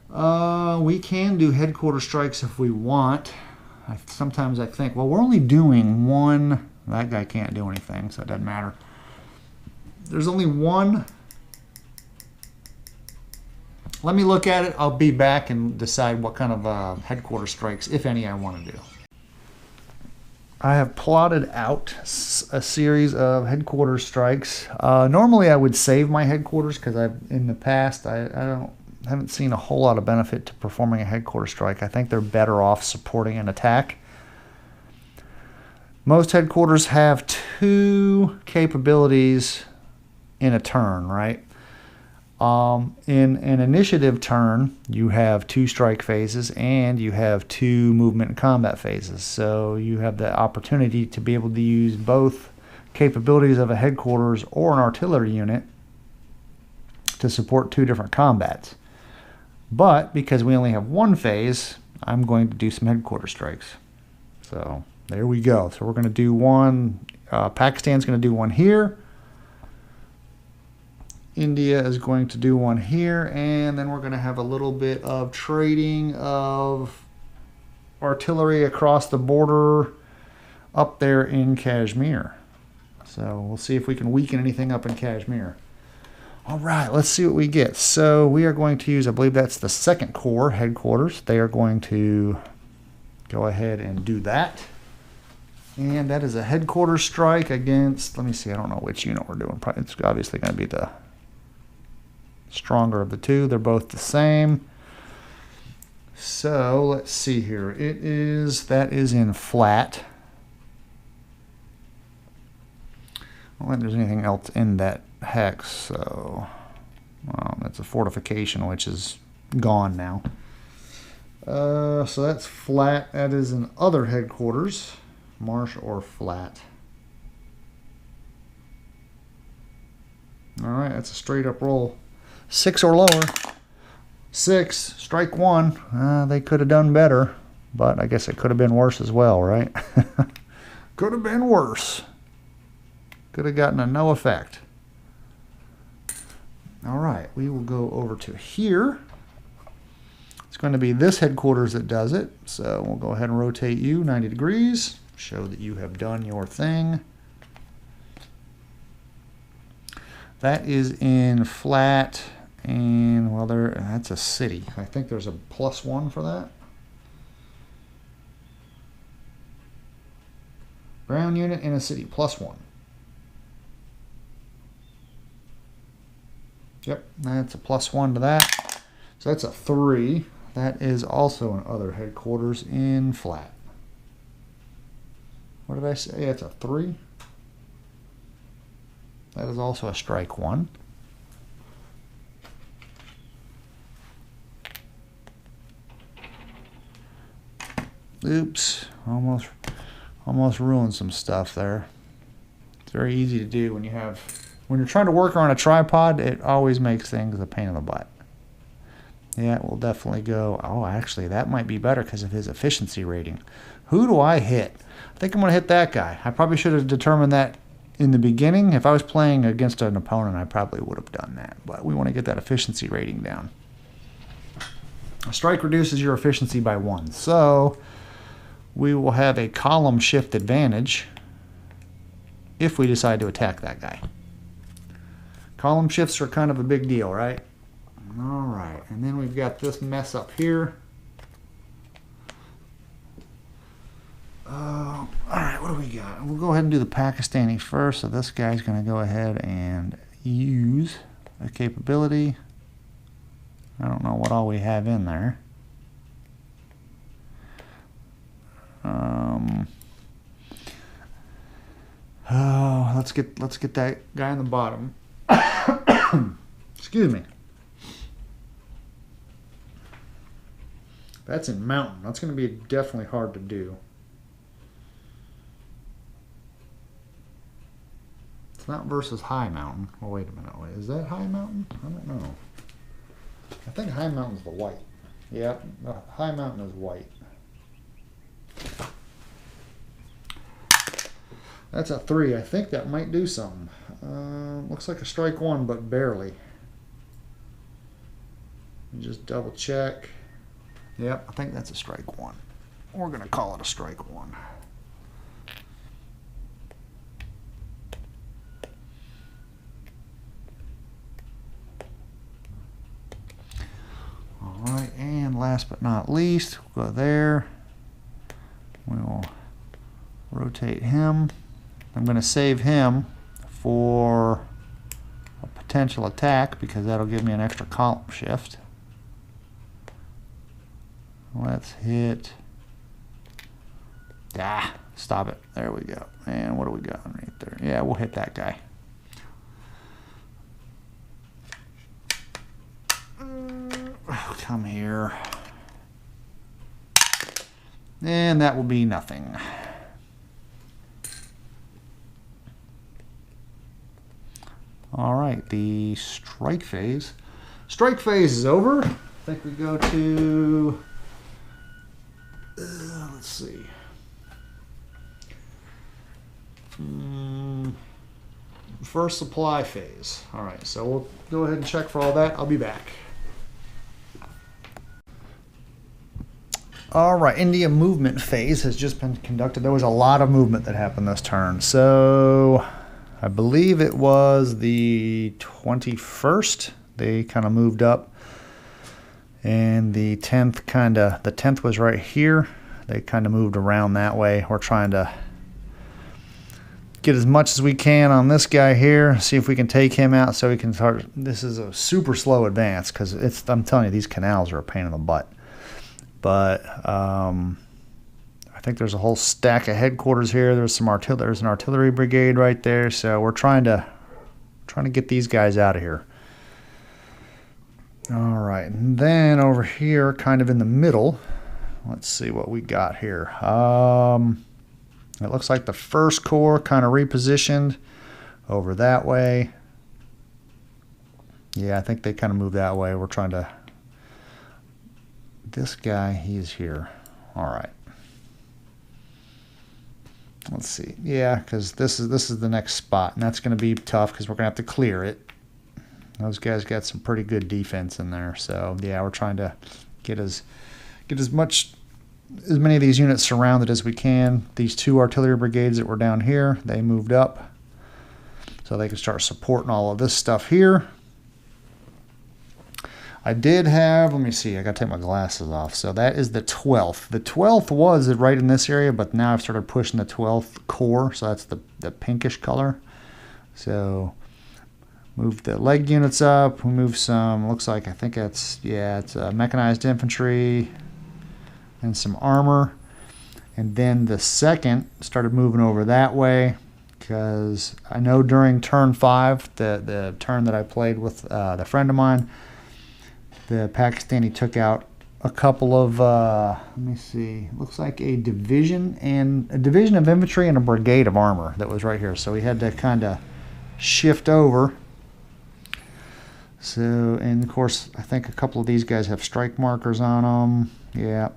We can do headquarter strikes if we want. Sometimes I think, well, we're only doing one. That guy can't do anything, so it doesn't matter. There's only one. Let me look at it. I'll be back and decide what kind of headquarter strikes, if any, I want to do. I have plotted out a series of headquarters strikes. Normally I would save my headquarters because in the past I haven't seen a whole lot of benefit to performing a headquarters strike. I think they're better off supporting an attack. Most headquarters have 2 capabilities in a turn, right? In an initiative turn, you have 2 strike phases and you have 2 movement and combat phases. So you have the opportunity to be able to use both capabilities of a headquarters or an artillery unit to support 2 different combats. But because we only have 1 phase, I'm going to do some headquarter strikes. So there we go. So we're going to do one. Pakistan's going to do one here. India is going to do one here, and then we're going to have a little bit of trading of artillery across the border up there in Kashmir. So we'll see if we can weaken anything up in Kashmir. All right, let's see what we get. So we are going to use, I believe that's the 2nd Corps headquarters. They are going to go ahead and do that. And that is a headquarters strike against, let me see, I don't know which unit we're doing. It's obviously going to be the stronger of the 2. They're both the same. So let's see here. That is in flat. I don't think there's anything else in that hex, so that's a fortification, which is gone now. So that's flat. That is in other headquarters, marsh or flat. All right, that's a straight up roll. 6 or lower. 6, strike 1. They could have done better, but I guess it could have been worse as well, right? Could have been worse. Could have gotten a no effect. All right, we will go over to here. It's going to be this headquarters that does it. So we'll go ahead and rotate you 90 degrees. Show that you have done your thing. That is in flat, and well, that's a city. I think there's a +1 for that. Ground unit in a city, +1. Yep, that's a +1 to that. So that's a 3. That is also in other headquarters in flat. What did I say? It's a 3. That is also a strike 1. Oops, almost ruined some stuff there. It's very easy to do when you're trying to work on a tripod. It always makes things a pain in the butt. Yeah, it will definitely go. Oh, actually, that might be better because of his efficiency rating. Who do I hit? I think I'm going to hit that guy. I probably should have determined that in the beginning. If I was playing against an opponent, I probably would have done that. But we want to get that efficiency rating down. A strike reduces your efficiency by 1. So we will have a column shift advantage if we decide to attack that guy. Column shifts are kind of a big deal, right? All right, and then we've got this mess up here. All right, what do we got? We'll go ahead and do the Pakistani first. So this guy's going to go ahead and use a capability. I don't know what all we have in there. Oh, let's get that guy on the bottom. Excuse me. That's in mountain. That's going to be definitely hard to do. It's not versus high mountain. Oh, wait a minute. Wait, is that high mountain? I don't know. I think high mountain's the white. Yeah, high mountain is white. That's a 3. I think that might do something. Looks like a strike 1, but barely. Just double check. Yep, I think that's a strike 1. We're going to call it a strike 1. All right, and last but not least, we'll go there. We'll rotate him. I'm going to save him for a potential attack because that'll give me an extra column shift. Let's hit. Stop it. There we go. And what do we got right there? Yeah, we'll hit that guy. Come here. And that will be nothing. All right, the strike phase. Strike phase is over. I think we go to, let's see. First supply phase. All right, so we'll go ahead and check for all that. I'll be back. All right, India movement phase has just been conducted. There was a lot of movement that happened this turn. So I believe it was the 21st. They kind of moved up. And the 10th was right here. They kind of moved around that way. We're trying to get as much as we can on this guy here. See if we can take him out so we can start. This is a super slow advance because I'm telling you, these canals are a pain in the butt. But I think there's a whole stack of headquarters here. There's an artillery brigade right there. So we're trying to get these guys out of here. All right, and then over here, kind of in the middle, let's see what we got here. It looks like the 1st Corps kind of repositioned over that way. Yeah, I think they kind of moved that way. We're trying to... This guy, he's here. All right. Let's see. Yeah, because this is the next spot, and that's going to be tough because we're going to have to clear it. Those guys got some pretty good defense in there. So, yeah, we're trying to get as many of these units surrounded as we can. These 2 artillery brigades that were down here, they moved up so they can start supporting all of this stuff here. I did have, let me see, I got to take my glasses off. So that is the 12th. The 12th was right in this area, but now I've started pushing the 12th Corps. So that's the pinkish color. So move the leg units up. We move some, looks like, I think it's mechanized infantry and some armor. And then the 2nd started moving over that way because I know during turn 5, the turn that I played with the friend of mine, the Pakistani took out a couple of, let me see, looks like a division of infantry and a brigade of armor that was right here. So we had to kind of shift over. So, and of course, I think a couple of these guys have strike markers on them. Yeah.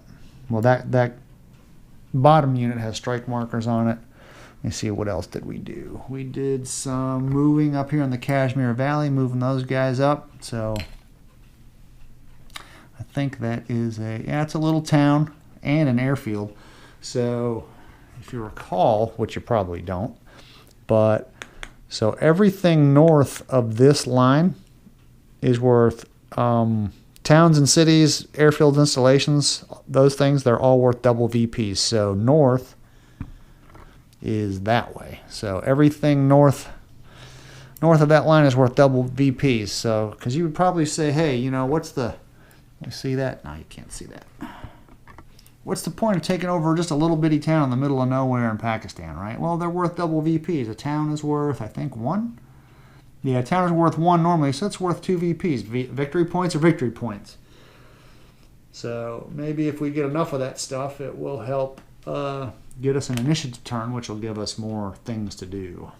Well, that bottom unit has strike markers on it. Let me see, what else did we do? We did some moving up here in the Kashmir Valley, moving those guys up. So I think that is it's a little town and an airfield. So if you recall, which you probably don't, but so everything north of this line is worth towns and cities, airfields, installations, those things, they're all worth double VPs. So north is that way. So everything north of that line is worth double VPs. So, because you would probably say, hey, you know, what's the, you see that? No, you can't see that. What's the point of taking over just a little bitty town in the middle of nowhere in Pakistan, right? Well, they're worth double VPs. A town is worth, I think, 1. Yeah, a town is worth 1 normally, so it's worth 2 VPs. Victory points are victory points. So maybe if we get enough of that stuff, it will help get us an initiative turn, which will give us more things to do.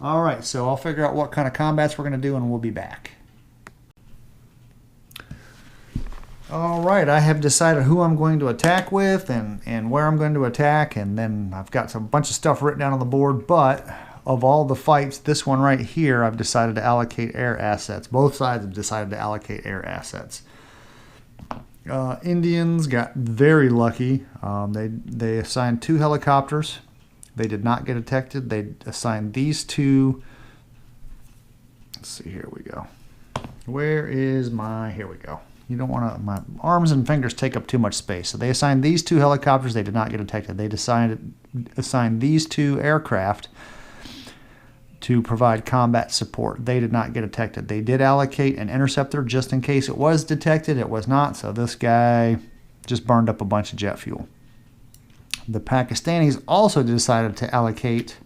All right, so I'll figure out what kind of combats we're going to do, and we'll be back. All right, I have decided who I'm going to attack with and where I'm going to attack, and then I've got a bunch of stuff written down on the board, but of all the fights, this one right here, I've decided to allocate air assets. Both sides have decided to allocate air assets. Indians got very lucky. They assigned 2 helicopters. They did not get detected. They assigned these 2. Let's see, here we go. Where is my, here we go. You don't want to, my arms and fingers take up too much space. So they assigned these 2 helicopters. They did not get detected. They assigned these 2 aircraft to provide combat support. They did not get detected. They did allocate an interceptor just in case it was detected. It was not, so this guy just burned up a bunch of jet fuel. The Pakistanis also decided to allocate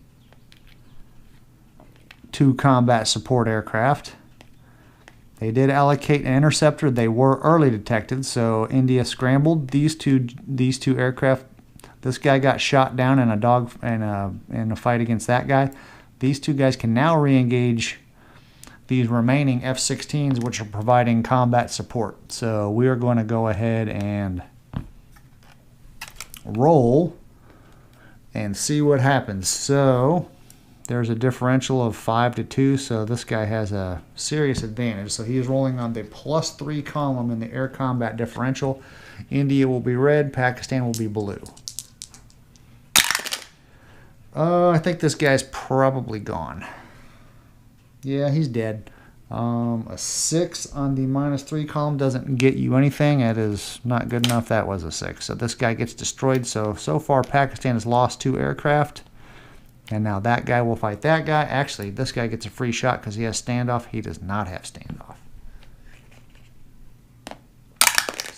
2 combat support aircraft. They did allocate an interceptor. They were early detected, so India scrambled these two aircraft. This guy got shot down in a fight against that guy. These 2 guys can now re-engage these remaining F-16s, which are providing combat support. So we are going to go ahead and roll and see what happens. So there's a differential of 5-2, so this guy has a serious advantage. So he is rolling on the +3 column in the air combat differential. India will be red, Pakistan will be blue. I think this guy's probably gone. Yeah, he's dead. A 6 on the -3 column doesn't get you anything. That is not good enough. That was a 6. So this guy gets destroyed. So far, Pakistan has lost 2 aircraft. And now that guy will fight that guy. Actually, this guy gets a free shot because he has standoff. He does not have standoff.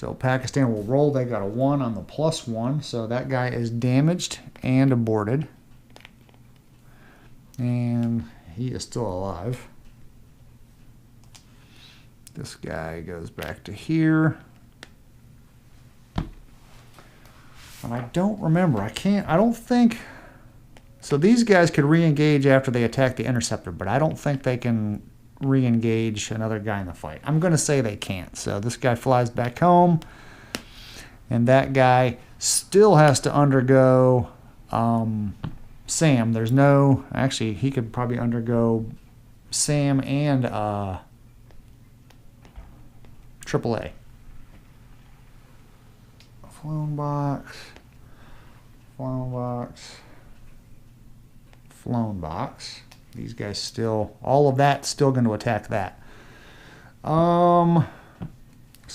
So Pakistan will roll. They got a 1 on the +1. So that guy is damaged and aborted. And he is still alive. This guy goes back to here. And I don't remember. I don't think... So these guys could re-engage after they attack the interceptor, but I don't think they can re-engage another guy in the fight. I'm going to say they can't. So this guy flies back home, and that guy still has to undergo SAM. There's no... Actually, he could probably undergo SAM and AAA. Flown box. Flown box. Flown box. These guys still, all of that's still going to attack that. So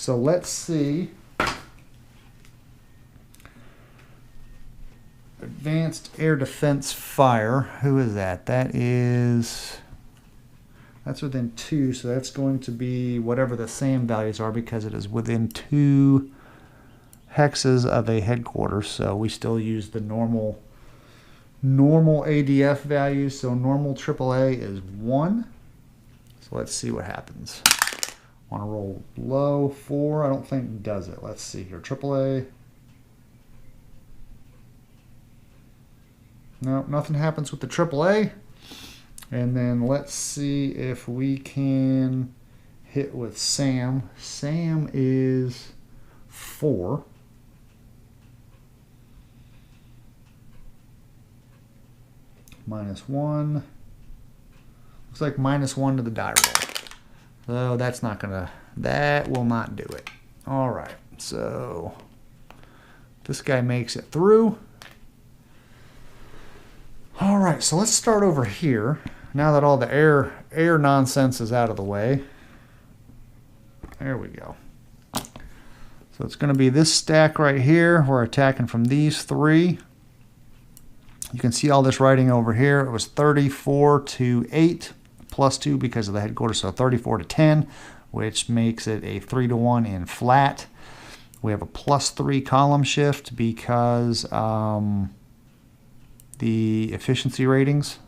let's see. Advanced air defense fire. Who is that? That's within 2, so that's going to be whatever the SAM values are, because it is within 2 hexes of a headquarters. So we still use the normal ADF values. So normal AAA is 1. So let's see what happens. Want to roll low. 4. I don't think it does it. Let's see here. AAA. No, nothing happens with the AAA. And then let's see if we can hit with SAM. SAM is 4. -1. Looks like -1 to the die roll. So that's not gonna, that will not do it. All right, so this guy makes it through. All right, so let's start over here. Now that all the air nonsense is out of the way. There we go. So it's going to be this stack right here. We're attacking from these 3. You can see all this writing over here. It was 34 to 8 plus 2 because of the headquarters, so 34 to 10, which makes it a 3 to 1 in flat. We have a +3 column shift because the efficiency ratings.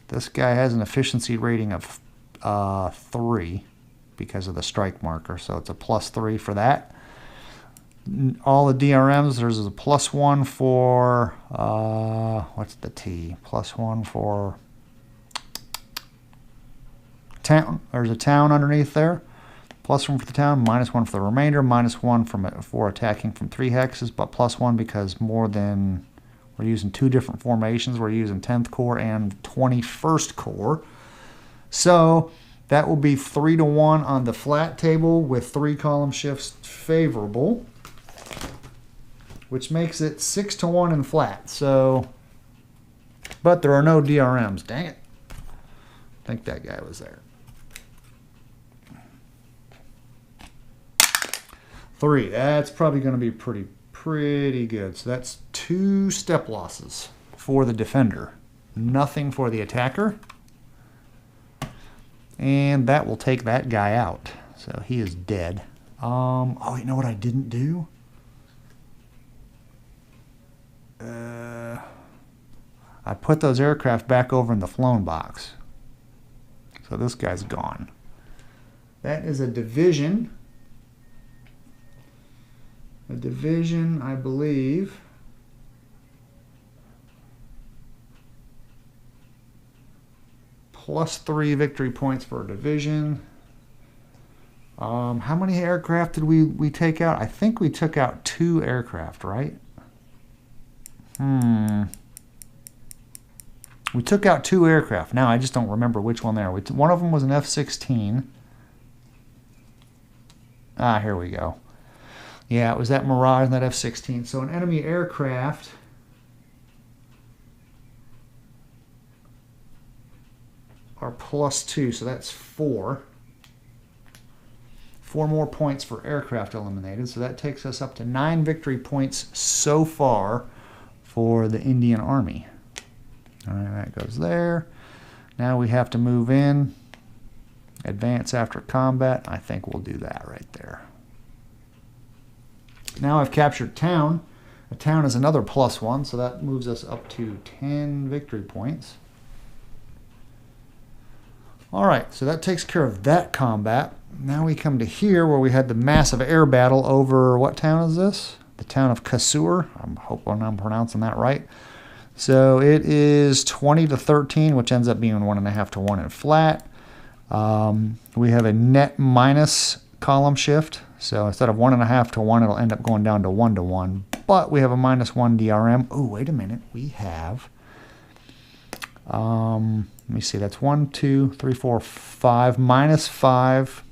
This guy has an efficiency rating of 3 because of the strike marker, so it's a +3 for that. All the DRMs, there's a +1 for, what's the T? +1 for town. There's a town underneath there. +1 for the town, -1 for the remainder, -1 for attacking from 3 hexes, but +1 because more than, we're using 2 different formations. We're using 10th Corps and 21st Corps. So that will be 3 to 1 on the flat table with 3 column shifts favorable, which makes it 6 to 1 in flat. So, but there are no DRMs. Dang it. I think that guy was there. 3. That's probably going to be pretty good. So that's 2 step losses for the defender. Nothing for the attacker. And that will take that guy out. So he is dead. Oh, you know what I didn't do? I put those aircraft back over in the flown box. So this guy's gone. That is a division. A division, I believe. +3 victory points for a division. How many aircraft did we take out? I think we took out 2 aircraft, right? We took out 2 aircraft. Now I just don't remember which one there. One of them was an F-16. Ah, here we go. Yeah, it was that Mirage and that F-16. So an enemy aircraft are +2, so that's 4. 4 more points for aircraft eliminated, so that takes us up to 9 victory points so far for the Indian Army. All right, that goes there. Now we have to move in Advance after combat. I think we'll do that right there. Now I've captured town. A town is another +1, so that moves us up to 10 victory points. Alright, so that takes care of that combat. Now we come to here where we had the massive air battle over, what town is this? The town of Kasur. I'm hoping I'm pronouncing that right. So it is 20 to 13, which ends up being 1.5 to 1 in flat. We have a net minus column shift. So instead of 1.5 to 1, it'll end up going down to 1 to 1. But we have a -1 DRM. Oh, wait a minute. We have... let me see, that's 1, 2, 3, 4, 5, -5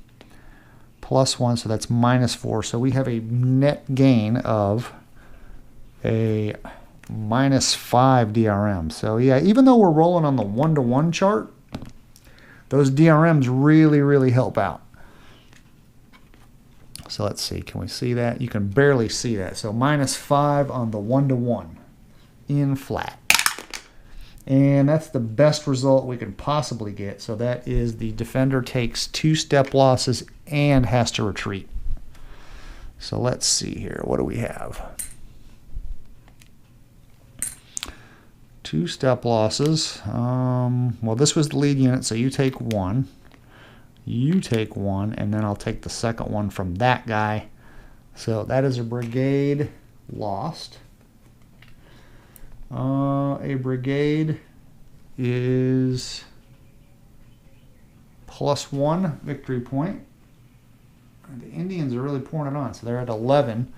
+1, so that's -4. So we have a net gain of a -5 DRM. So yeah, even though we're rolling on the 1-to-1 chart, those DRMs really, really help out. So let's see, can we see that? You can barely see that. So -5 on the 1-to-1 in flat. And that's the best result we can possibly get. So that is the defender takes 2 step losses and has to retreat. So let's see here. What do we have? 2 step losses. Well, this was the lead unit, so you take 1. You take 1, and then I'll take the second one from that guy. So that is a brigade lost. A brigade is +1 victory point. The Indians are really pouring it on, so they're at 11.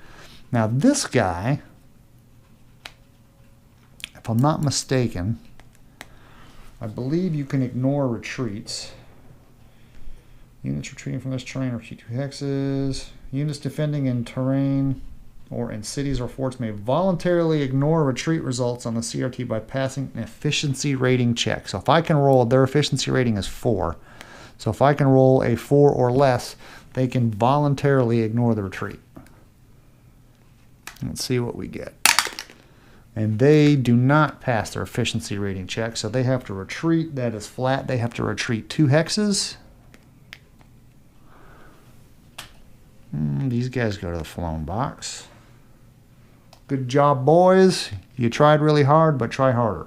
Now this guy, if I'm not mistaken, I believe you can ignore retreats. Units retreating from this terrain retreat 2 hexes. Units defending in terrain or in cities or forts may voluntarily ignore retreat results on the CRT by passing an efficiency rating check. So if I can roll, their efficiency rating is 4. So if I can roll a 4 or less, they can voluntarily ignore the retreat. Let's see what we get. And they do not pass their efficiency rating check, so they have to retreat. That is flat. They have to retreat 2 hexes. These guys go to the flown box. Good job, boys. You tried really hard, but try harder.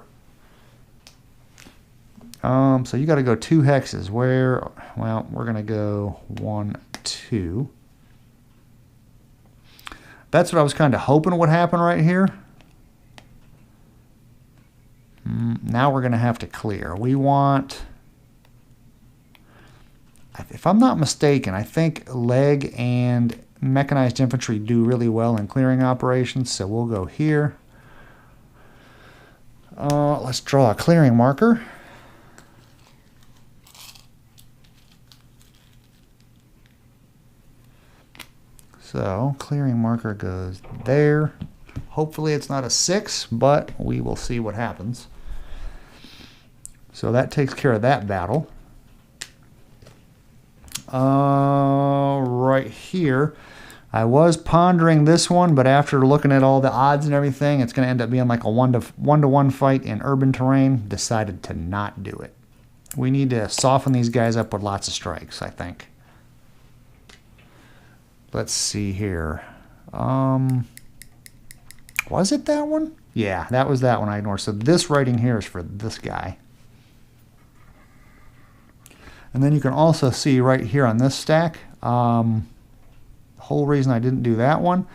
So you got to go 2 hexes. Where? Well, we're going to go 1, 2. That's what I was kind of hoping would happen right here. Now we're going to have to clear. We want... If I'm not mistaken, I think leg and mechanized infantry do really well in clearing operations, so we'll go here. Let's draw a clearing marker. So clearing marker goes there. Hopefully it's not a 6, but we will see what happens. So that takes care of that battle. Right here, I was pondering this one, but after looking at all the odds and everything, it's going to end up being like a 1-to-1 fight in urban terrain. Decided to not do it. We need to soften these guys up with lots of strikes, I think. Let's see here. Was it that one? Yeah, that was that one I ignored. So this writing here is for this guy. And then you can also see right here on this stack, the whole reason I didn't do that one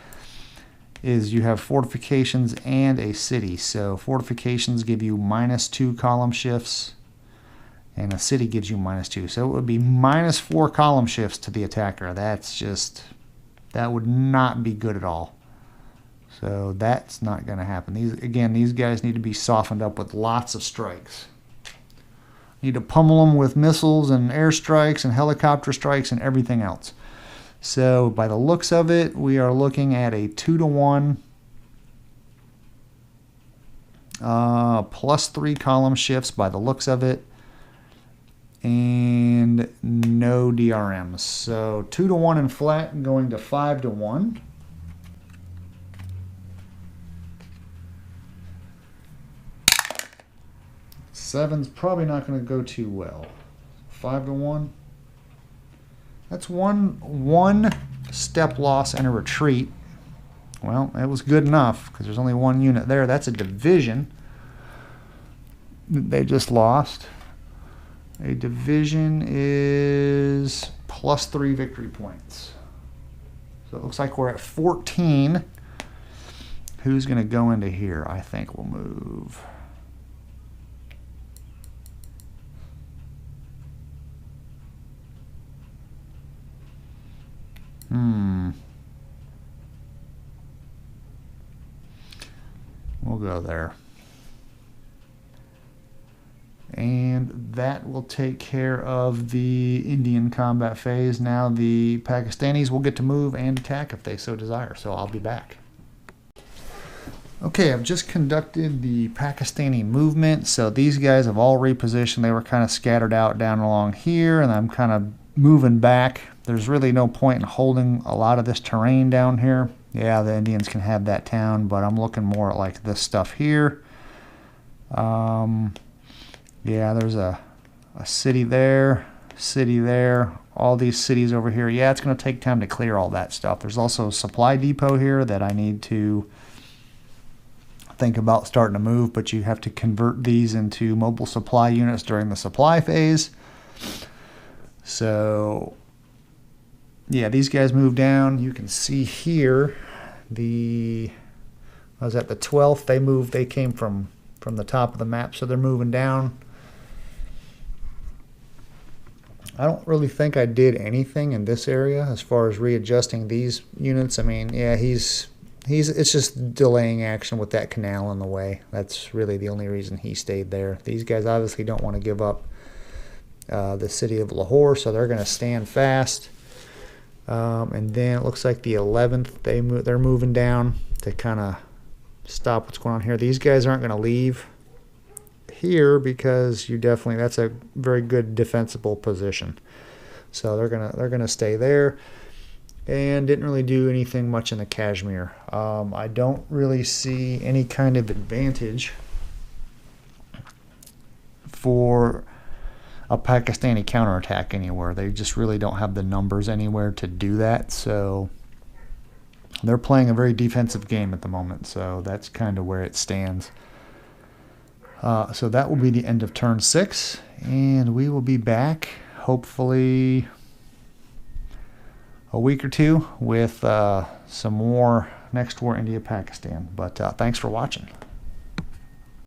is you have fortifications and a city. So fortifications give you -2 column shifts, and a city gives you -2. So it would be -4 column shifts to the attacker. That's just, that would not be good at all. So that's not going to happen. These guys need to be softened up with lots of strikes. Need to pummel them with missiles and airstrikes and helicopter strikes and everything else. So by the looks of it, we are looking at a 2-to-1 +3 column shifts by the looks of it, and no DRMs. So 2-to-1 in flat going to 5-to-1. Seven's probably not going to go too well. 5-to-1. That's one step loss and a retreat. Well, it was good enough because there's only one unit there. That's a division they just lost. A division is +3 victory points. So it looks like we're at 14. Who's going to go into here? I think we'll move. We'll go there. And that will take care of the Indian combat phase. Now the Pakistanis will get to move and attack if they so desire. So I'll be back. Okay, I've just conducted the Pakistani movement. So these guys have all repositioned. They were kind of scattered out down along here, and I'm kind of moving back. There's really no point in holding a lot of this terrain down here. Yeah, the Indians can have that town, but I'm looking more at like this stuff here. Yeah, there's a city there, all these cities over here. Yeah, it's going to take time to clear all that stuff. There's also a supply depot here that I need to think about starting to move, but you have to convert these into mobile supply units during the supply phase. So, yeah, these guys move down. You can see here, I was at the 12th. They came from the top of the map, so they're moving down. I don't really think I did anything in this area as far as readjusting these units. I mean, yeah, it's just delaying action with that canal in the way. That's really the only reason he stayed there. These guys obviously don't want to give up the city of Lahore, so they're going to stand fast. And then it looks like the 11th, they're moving down to kind of stop what's going on here. These guys aren't going to leave here because that's a very good defensible position. So they're gonna stay there, and didn't really do anything much in the Kashmir. I don't really see any kind of advantage for a Pakistani counterattack anywhere. They just really don't have the numbers anywhere to do that. So they're playing a very defensive game at the moment. So that's kind of where it stands. So that will be the end of turn 6, and we will be back hopefully a week or two with some more next war India-Pakistan. But thanks for watching.